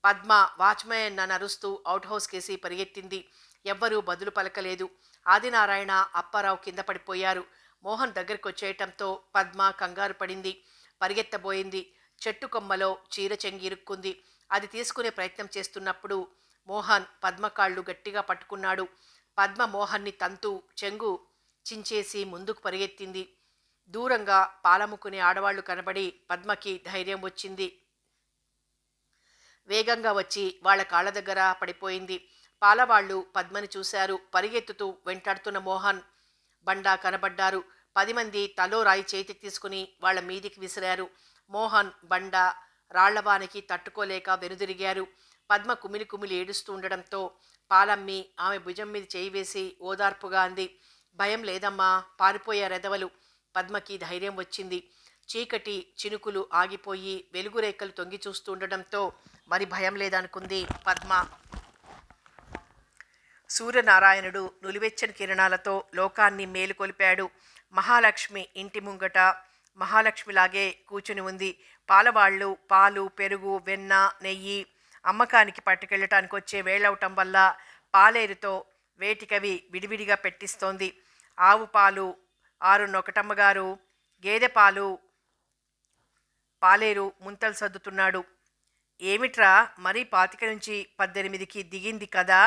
పద్మ వాచ్మెన్ నన్ను అరుస్తూ అవుట్ హౌస్ కేసి పరిగెత్తింది. ఎవ్వరూ బదులు పలకలేదు. ఆదినారాయణ, అప్పారావు కింద పడిపోయారు. మోహన్ దగ్గరికి వచ్చేయటంతో పద్మ కంగారు పడింది. పరిగెత్తబోయింది. చెట్టు కొమ్మలో చీర చెంగి ఇరుక్కుంది. అది తీసుకునే ప్రయత్నం చేస్తున్నప్పుడు మోహన్ పద్మ కాళ్ళు గట్టిగా పట్టుకున్నాడు. పద్మ మోహన్ని తంతు చెంగు చించేసి ముందుకు పరిగెత్తింది. దూరంగా పాలముకునే ఆడవాళ్లు కనబడి పద్మకి ధైర్యం వచ్చింది. వేగంగా వచ్చి వాళ్ల కాళ్ల దగ్గర పడిపోయింది. పాలవాళ్లు పద్మని చూశారు. పరిగెత్తుతూ వెంటాడుతున్న మోహన్ బండా కనబడ్డారు. 10 మంది తలో రాయి చేతికి తీసుకుని వాళ్ల మీదికి విసిరారు. మోహన్ బండ రాళ్లవానికి తట్టుకోలేక వెనుదిరిగారు. పద్మ కుమిలి కుమిలి ఏడుస్తూ ఉండడంతో పాలమ్మి ఆమె భుజం మీద చేయి వేసి ఓదార్పుగా అంది. భయం లేదమ్మా, పారిపోయారెదవలు. పద్మకి ధైర్యం వచ్చింది. చీకటి చినుకులు ఆగిపోయి వెలుగురేఖలు తొంగి చూస్తూ ఉండడంతో మరి భయం లేదనుకుంది పద్మ. సూర్యనారాయణుడు నులివెచ్చని కిరణాలతో లోకాన్ని మేలుకొలిపాడు. మహాలక్ష్మి ఇంటి ముంగట మహాలక్ష్మిలాగే కూర్చుని ఉంది. పాలవాళ్ళు పాలు, పెరుగు, వెన్న, నెయ్యి అమ్మకానికి పట్టుకెళ్ళటానికి వచ్చే వేళవటం వల్ల పాలేరుతో వేటికవి విడివిడిగా పెట్టిస్తోంది. ఆవు పాలు 6 గేదె పాలు పాలేరు ముంతలు సర్దుతున్నాడు. ఏమిట్రా, మరీ 25 నుంచి 18కి దిగింది కదా,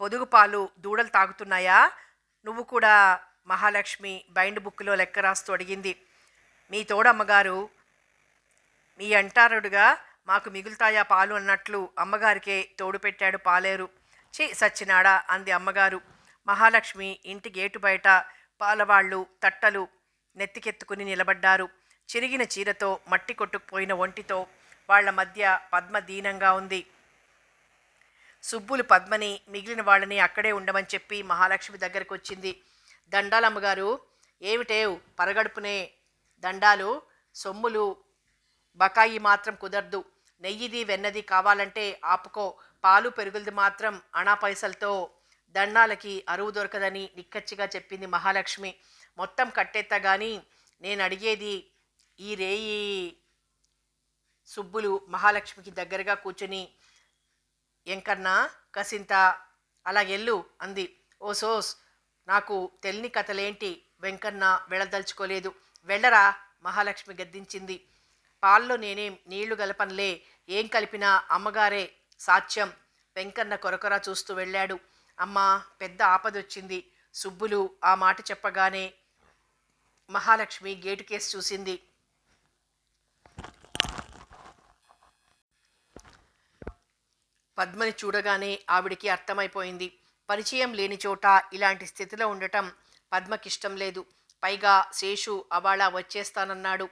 పొదుగు పాలు దూడలు తాగుతున్నాయా? నువ్వు కూడా మహాలక్ష్మి బైండ్ బుక్లో లెక్క రాస్తూ అడిగింది. మీ తోడమ్మగారు మీ అంటారుడుగా మాకు మిగులుతాయా పాలు అన్నట్లు అమ్మగారికే తోడు పెట్టాడు పాలేరు. చి సచ్చినాడా అంది అమ్మగారు. మహాలక్ష్మి ఇంటి గేటు బయట పాలవాళ్ళు తట్టలు నెత్తికెత్తుకుని నిలబడ్డారు. చిరిగిన చీరతో మట్టి కొట్టుకుపోయిన ఒంటితో వాళ్ల మధ్య పద్మ దీనంగా ఉంది. సుబ్బులు పద్మని మిగిలిన వాళ్ళని అక్కడే ఉండమని చెప్పి మహాలక్ష్మి దగ్గరకు వచ్చింది. దండాలమ్మగారు. ఏమిటేవ్ పరగడుపునే దండాలు? సొమ్ములు బకాయి మాత్రం కుదరదు. నెయ్యిది వెన్నది కావాలంటే ఆపుకో. పాలు పెరుగులది మాత్రం అణా పైసలతో దండాలకి అరువు దొరకదని నిక్కచ్చిగా చెప్పింది మహాలక్ష్మి. మొత్తం కట్టెత్తగాని నేను అడిగేది ఈ రేయి. సుబ్బులు మహాలక్ష్మికి దగ్గరగా కూర్చుని ఎంకన్నా కసింత అలాగెళ్ళు అంది. ఓ సోస్, నాకు తెలియని కథలేంటి? వెంకన్న వెళ్ళదలుచుకోలేదు. వెళ్ళరా, మహాలక్ష్మి గద్దించింది. పాల్లో నేనేం నీళ్లు గలపన్లే, ఏం కలిపినా అమ్మగారే సాక్ష్యం. వెంకన్న కొరకొరా చూస్తూ వెళ్ళాడు. అమ్మా, పెద్ద ఆపదొచ్చింది. సుబ్బులు ఆ మాట చెప్పగానే మహాలక్ష్మి గేటు కేసి చూసింది. పద్మని చూడగానే ఆవిడికి అర్థమైపోయింది. పరిచయం లేని చోట ఇలాంటి స్థితిలో ఉండటం పద్మకిష్టం లేదు. పైగా శేషు అవాళ వచ్చేస్తానన్నాడు.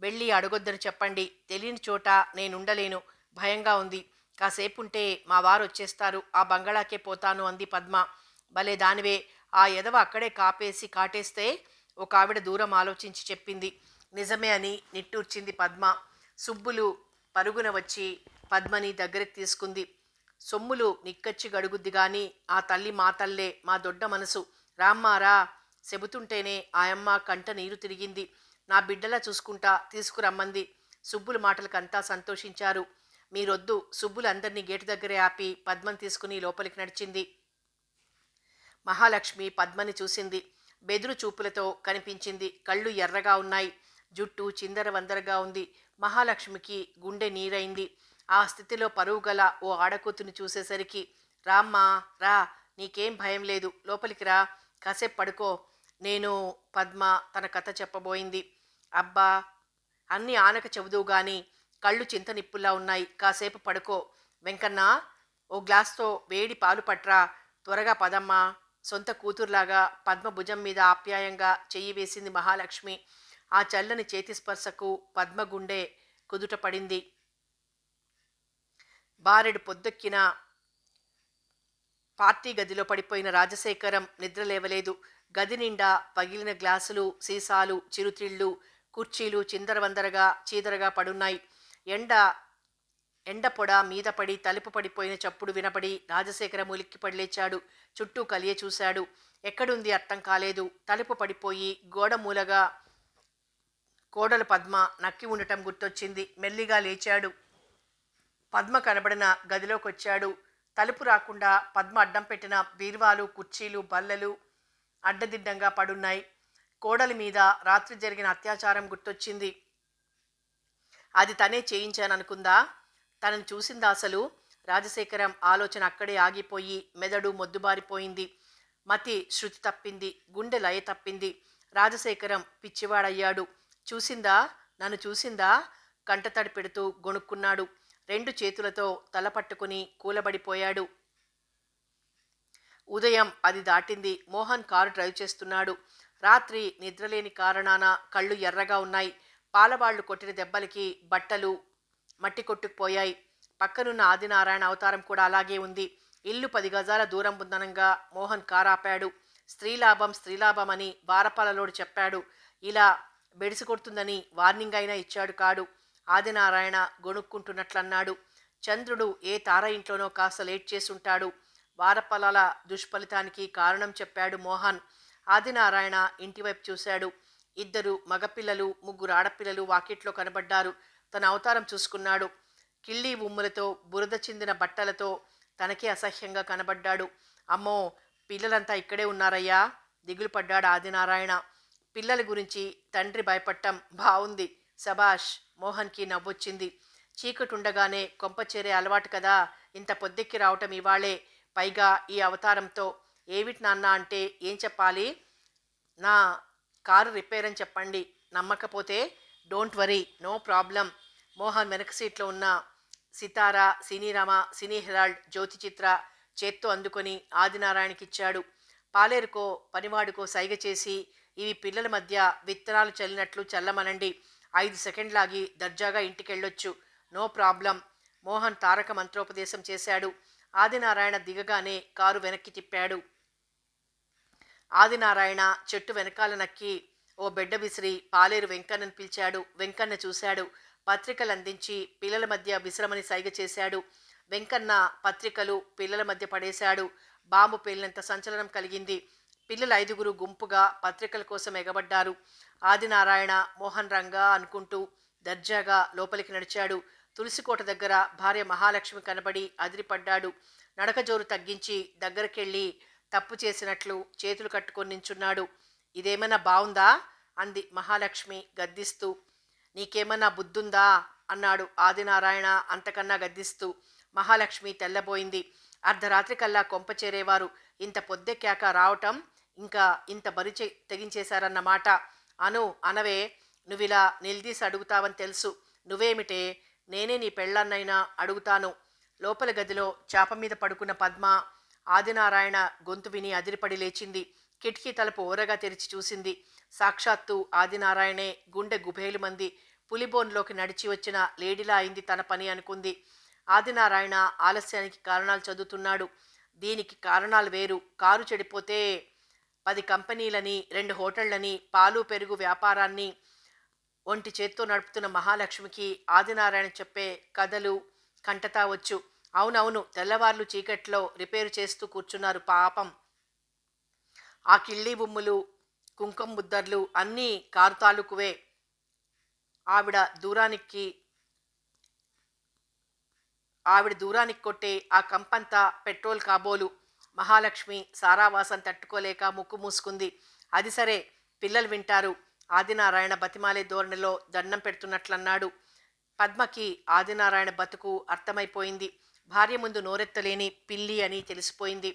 వెళ్ళి అడగొద్దని చెప్పండి. తెలియని చోట నేనుండలేను, భయంగా ఉంది. కాసేపుంటే మా వారు వచ్చేస్తారు, ఆ బంగళాకే పోతాను అంది పద్మ. భలే దానివే, ఆ ఎదవ అక్కడే కాపేసి కాటేస్తే ఒక ఆవిడ దూరం ఆలోచించి చెప్పింది. నిజమే అని నిట్టూర్చింది పద్మ. సుబ్బులు పరుగున వచ్చి పద్మని దగ్గరికి తీసుకుంది. సొమ్ములు నిక్కచ్చి గడుగుద్ది గాని ఆ తల్లి మా తల్లే, మా దొడ్డ మనసు. రామ్మారా చెబుతుంటేనే ఆయమ్మ కంట నీరు తిరిగింది. నా బిడ్డలా చూసుకుంటా తీసుకురమ్మంది. సుబ్బుల మాటలకంతా సంతోషించారు. మీరొద్దు. సుబ్బులు అందరినీ గేటు దగ్గరే ఆపి పద్మని తీసుకుని లోపలికి నడిచింది. మహాలక్ష్మి పద్మని చూసింది. బెదురు చూపులతో కనిపించింది. కళ్ళు ఎర్రగా ఉన్నాయి. జుట్టు చిందర వందరగా ఉంది. మహాలక్ష్మికి గుండె నీరైంది. ఆ స్థితిలో పరువు గల ఓ ఆడకూతుని చూసేసరికి రామ్మా రా, నీకేం భయం లేదు, లోపలికి రా, కాసేపు పడుకో, నేను పద్మ తన కథ చెప్పబోయింది. అబ్బా! అన్నీ ఆనక చెబుదువు గాని కళ్ళు చింత నిప్పుల్లా ఉన్నాయి. కాసేపు పడుకో. వెంకన్న, ఓ గ్లాస్‌తో వేడి పాలు పట్రా. త్వరగా పదమ్మా. సొంత కూతురులాగా పద్మ భుజం మీద ఆప్యాయంగా చెయ్యి వేసింది మహాలక్ష్మి. ఆ చల్లని చేతి స్పర్శకు పద్మ గుండె కుదుట పడింది. బారెడు పొద్దెక్కిన పార్టీ గదిలో పడిపోయిన రాజశేఖరం నిద్రలేవలేదు. గది నిండా పగిలిన గ్లాసులు, సీసాలు, చిరుతిళ్ళు, కుర్చీలు చిందరవందరగా చీదరగా పడున్నాయి. ఎండ ఎండ పొడ మీద పడి తలుపు పడిపోయిన చప్పుడు వినపడి రాజశేఖరం ఉలిక్కిపడి లేచాడు. చుట్టూ కలియ చూశాడు. ఎక్కడుంది అర్థం కాలేదు. తలుపు పడిపోయి గోడ మూలగా కోడలు పద్మ నక్కి ఉండటం గుర్తొచ్చింది. మెల్లిగా లేచాడు. పద్మ కనబడిన గదిలోకొచ్చాడు. తలుపు రాకుండా పద్మ అడ్డం పెట్టిన బీరువాలు, కుర్చీలు, బల్లలు అడ్డదిడ్డంగా పడున్నాయి. కోడలి మీద రాత్రి జరిగిన అత్యాచారం గుర్తొచ్చింది. అది తనే చేయించాననుకుందా? తనని చూసిందా అసలు? రాజశేఖరం ఆలోచన అక్కడే ఆగిపోయి మెదడు మొద్దుబారిపోయింది. మతి శృతి తప్పింది. గుండె లయ తప్పింది. రాజశేఖరం పిచ్చివాడయ్యాడు. చూసిందా? నన్ను చూసిందా? కంటతడి పెడుతూ గొణుక్కున్నాడు. రెండు చేతులతో తల పట్టుకుని కూలబడిపోయాడు. ఉదయం 10 దాటింది. మోహన్ కారు డ్రైవ్ చేస్తున్నాడు. రాత్రి నిద్రలేని కారణాన కళ్ళు ఎర్రగా ఉన్నాయి. పాలవాళ్లు కొట్టిన దెబ్బలకి బట్టలు మట్టి కొట్టుకుపోయాయి. పక్కనున్న ఆదినారాయణ అవతారం కూడా అలాగే ఉంది. ఇల్లు 10 గజాల దూరం ఉందనంగా మోహన్ కారు ఆపాడు. స్త్రీలాభం స్త్రీలాభం అని వారపాలలోడు చెప్పాడు. ఇలా బెడిసి కొడుతుందని వార్నింగ్ అయినా ఇచ్చాడు కాడు. ఆదినారాయణ గొణుక్కుంటున్నట్లన్నాడు. చంద్రుడు ఏ తార ఇంట్లోనో కాస్త లేట్ చేసుంటాడు. వారపలాల దుష్ఫలితానికి కారణం చెప్పాడు మోహన్. ఆదినారాయణ ఇంటివైపు చూశాడు. 2 మగపిల్లలు 3 ఆడపిల్లలు వాకిట్లో కనబడ్డారు. తన అవతారం చూసుకున్నాడు. కిళ్ళీ ఉమ్ములతో బురద చిందిన బట్టలతో తనకే అసహ్యంగా కనబడ్డాడు. అమ్మో, పిల్లలంతా ఇక్కడే ఉన్నారయ్యా, దిగులు పడ్డాడు ఆదినారాయణ. పిల్లల గురించి తండ్రి భయపడటం బావుంది. సబాష్. మోహన్కి నవ్వొచ్చింది. చీకటుండగానే కొంప చేరే అలవాటు కదా, ఇంత పొద్దెక్కి రావటం ఇవాళే, పైగా ఈ అవతారంతో. ఏమిటి నాన్న అంటే ఏం చెప్పాలి? నా కారు రిపేర్ అని చెప్పండి. నమ్మకపోతే don't worry, no problem. Mohan వెనక సీట్లో ఉన్న సితారా, సినీరామ, సినీ హెరాల్డ్, జ్యోతి చిత్ర చేత్తో అందుకొని ఆదినారాయణకిచ్చాడు. పాలేరుకో పనివాడుకో సైగ చేసి ఇవి పిల్లల మధ్య విత్తనాలు చల్లినట్లు చల్లమనండి. 5 సెకండ్లాగి దర్జాగా ఇంటికెళ్ళొచ్చు. No problem. మోహన్ తారక మంత్రోపదేశం చేశాడు. ఆదినారాయణ దిగగానే కారు వెనక్కి తిప్పాడు. ఆదినారాయణ చెట్టు వెనకాల నక్కి ఓ బెడ్డ విసిరి పాలేరు వెంకన్నను పిలిచాడు. వెంకన్న చూశాడు. పత్రికలు అందించి పిల్లల మధ్య విశ్రమని సైగ చేశాడు. వెంకన్న పత్రికలు పిల్లల మధ్య పడేశాడు. బాంబు పేలినంత సంచలనం కలిగింది. పిల్లలు 5గురు గుంపుగా పత్రికల కోసం ఎగబడ్డారు. ఆదినారాయణ మోహన్ రంగా అనుకుంటూ దర్జాగా లోపలికి నడిచాడు. తులసికోట దగ్గర భార్య మహాలక్ష్మి కనబడి అదిరిపడ్డాడు. నడక జోరు తగ్గించి దగ్గరకెళ్ళి తప్పు చేసినట్లు చేతులు కట్టుకొని నించున్నాడు. ఇదేమన్నా బావుందా? అంది మహాలక్ష్మి గద్దిస్తూ. నీకేమన్నా బుద్ధుందా? అన్నాడు ఆదినారాయణ అంతకన్నా గద్దిస్తూ. మహాలక్ష్మి తెల్లబోయింది. అర్ధరాత్రి కల్లా కొంప చేరేవారు ఇంత పొద్దెక్కాక రావటం, ఇంకా ఇంత బరి తెగించేశారన్నమాట. అనవే, నువ్విలా నిలదీసి అడుగుతావని తెలుసు. నువ్వేమిటే, నేనే నీ పెళ్ళన్నైనా అడుగుతాను. లోపల గదిలో చాప మీద పడుకున్న పద్మ ఆదినారాయణ గొంతు విని అదిరిపడి లేచింది. కిటికీ తలుపు ఓరగా తెరిచి చూసింది. సాక్షాత్తు ఆదినారాయణే. గుండె గుబేలుమంది. పులిబోన్లోకి నడిచి వచ్చిన లేడీలా అయింది తన పని అనుకుంది. ఆదినారాయణ ఆలస్యానికి కారణాలు చదువుతున్నాడు. దీనికి కారణాలు వేరు. కారు చెడిపోతే 10 కంపెనీలని, 2 హోటళ్లని, పాలు పెరుగు వ్యాపారాన్ని ఒంటి చేత్తో నడుపుతున్న మహాలక్ష్మికి ఆదినారాయణ చెప్పే కథలు కంటతా వచ్చు. అవునవును, తెల్లవార్లు చీకట్లో రిపేరు చేస్తూ కూర్చున్నారు పాపం. ఆ కిళ్ళీ బొమ్ములు, కుంకుమ ముద్దర్లు అన్నీ కారు తాలూకువే. ఆవిడ దూరానికి కొట్టే ఆ కంపంతా పెట్రోల్ కాబోలు. మహాలక్ష్మి సారావాసం తట్టుకోలేక ముక్కు మూసుకుంది. అది సరే, పిల్లలు వింటారు. ఆదినారాయణ బతిమాలే ధోరణిలో దండం పెడుతున్నట్లన్నాడు. పద్మకి ఆదినారాయణ బతుకు అర్థమైపోయింది. భార్య ముందు నోరెత్తలేని పిల్లి అని తెలిసిపోయింది.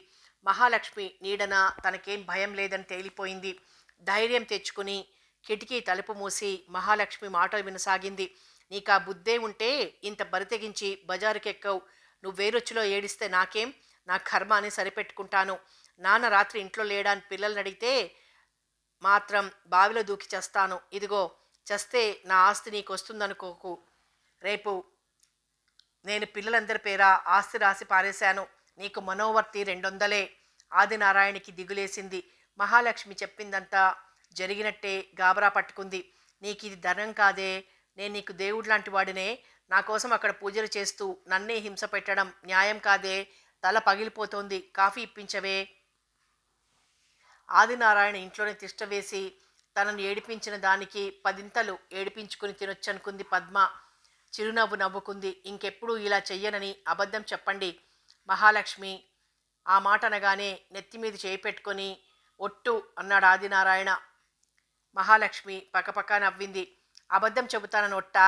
మహాలక్ష్మి నీడన తనకేం భయం లేదని తేలిపోయింది. ధైర్యం తెచ్చుకుని కిటికీ తలుపు మూసి మహాలక్ష్మి మాటలు వినసాగింది. నీకా బుద్ధే ఉంటే ఇంత బరితెగించి బజారుకెక్కవు. నువ్వేరొచ్చులో ఏడిస్తే నాకేం, నా కర్మ అని సరిపెట్టుకుంటాను. నాన్న రాత్రి ఇంట్లో లేడా అని పిల్లల్ని అడిగితే మాత్రం బావిలో దూకి చస్తాను. ఇదిగో చస్తే నా ఆస్తి నీకొస్తుందనుకోకు. రేపు నేను పిల్లలందరి పేర ఆస్తి రాసి పారేశాను. నీకు మనోవర్తి 200. ఆదినారాయణకి దిగులేసింది. మహాలక్ష్మి చెప్పిందంతా జరిగినట్టే గాబరా పట్టుకుంది. నీకిది ధనం కాదే, నేను నీకు దేవుడిలాంటి వాడినే. నా కోసం అక్కడ పూజలు చేస్తూ నన్నే హింస పెట్టడం న్యాయం కాదే. తల పగిలిపోతోంది. కాఫీ ఇప్పించవే. ఆదినారాయణ ఇంట్లోనే తిష్టవేసి తనను ఏడిపించిన దానికి 10 ఏడిపించుకుని తినొచ్చనుకుంది పద్మ. చిరునవ్వు నవ్వుకుంది. ఇంకెప్పుడు ఇలా చెయ్యనని అబద్ధం చెప్పండి. మహాలక్ష్మి ఆ మాట అనగానే నెత్తిమీద చేయి పెట్టుకొని ఒట్టు అన్నాడు ఆదినారాయణ. మహాలక్ష్మి పకపక నవ్వింది. అబద్ధం చెబుతానని ఒట్టా?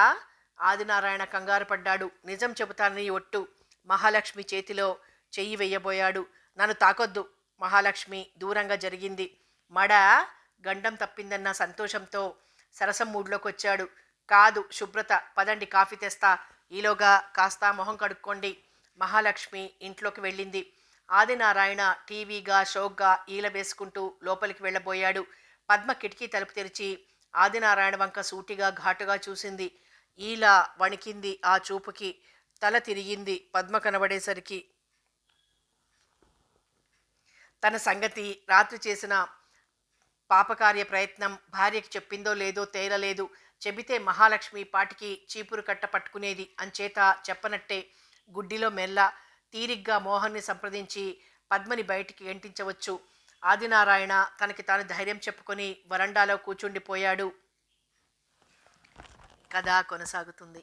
ఆదినారాయణ కంగారు పడ్డాడు. నిజం చెబుతానని ఒట్టు. మహాలక్ష్మి చేతిలో చెయ్యి వెయ్యబోయాడు. నన్ను తాకొద్దు. మహాలక్ష్మి దూరంగా జరిగింది. మడ గండం తప్పిందన్న సంతోషంతో సరసం మూడ్లోకి వచ్చాడు. కాదు శుభ్రత, పదండి కాఫీ తెస్తా. ఈలోగా కాస్త మొహం కడుక్కోండి. మహాలక్ష్మి ఇంట్లోకి వెళ్ళింది. ఆదినారాయణ టీవీగా షోక్గా ఈల వేసుకుంటూ లోపలికి వెళ్ళబోయాడు. పద్మ కిటికీ తలుపు తెరిచి ఆదినారాయణ వంక సూటిగా ఘాటుగా చూసింది. ఈల వణికింది ఆ చూపుకి. తల తిరిగింది పద్మ కనబడేసరికి. తన సంగతి, రాత్రి చేసిన పాపకార్య ప్రయత్నం భార్యకి చెప్పిందో లేదో తేలలేదు. చెబితే మహాలక్ష్మి పాటికి చీపురు కట్ట పట్టుకునేది. అంచేత చెప్పనట్టే గుడ్డిలో మెల్ల తీరిగ్గా మోహన్ని సంప్రదించి పద్మని బయటికి ఎంటించవచ్చు. ఆదినారాయణ తనకి తాను ధైర్యం చెప్పుకొని వరండాలో కూర్చుండిపోయాడు. కథ కొనసాగుతుంది.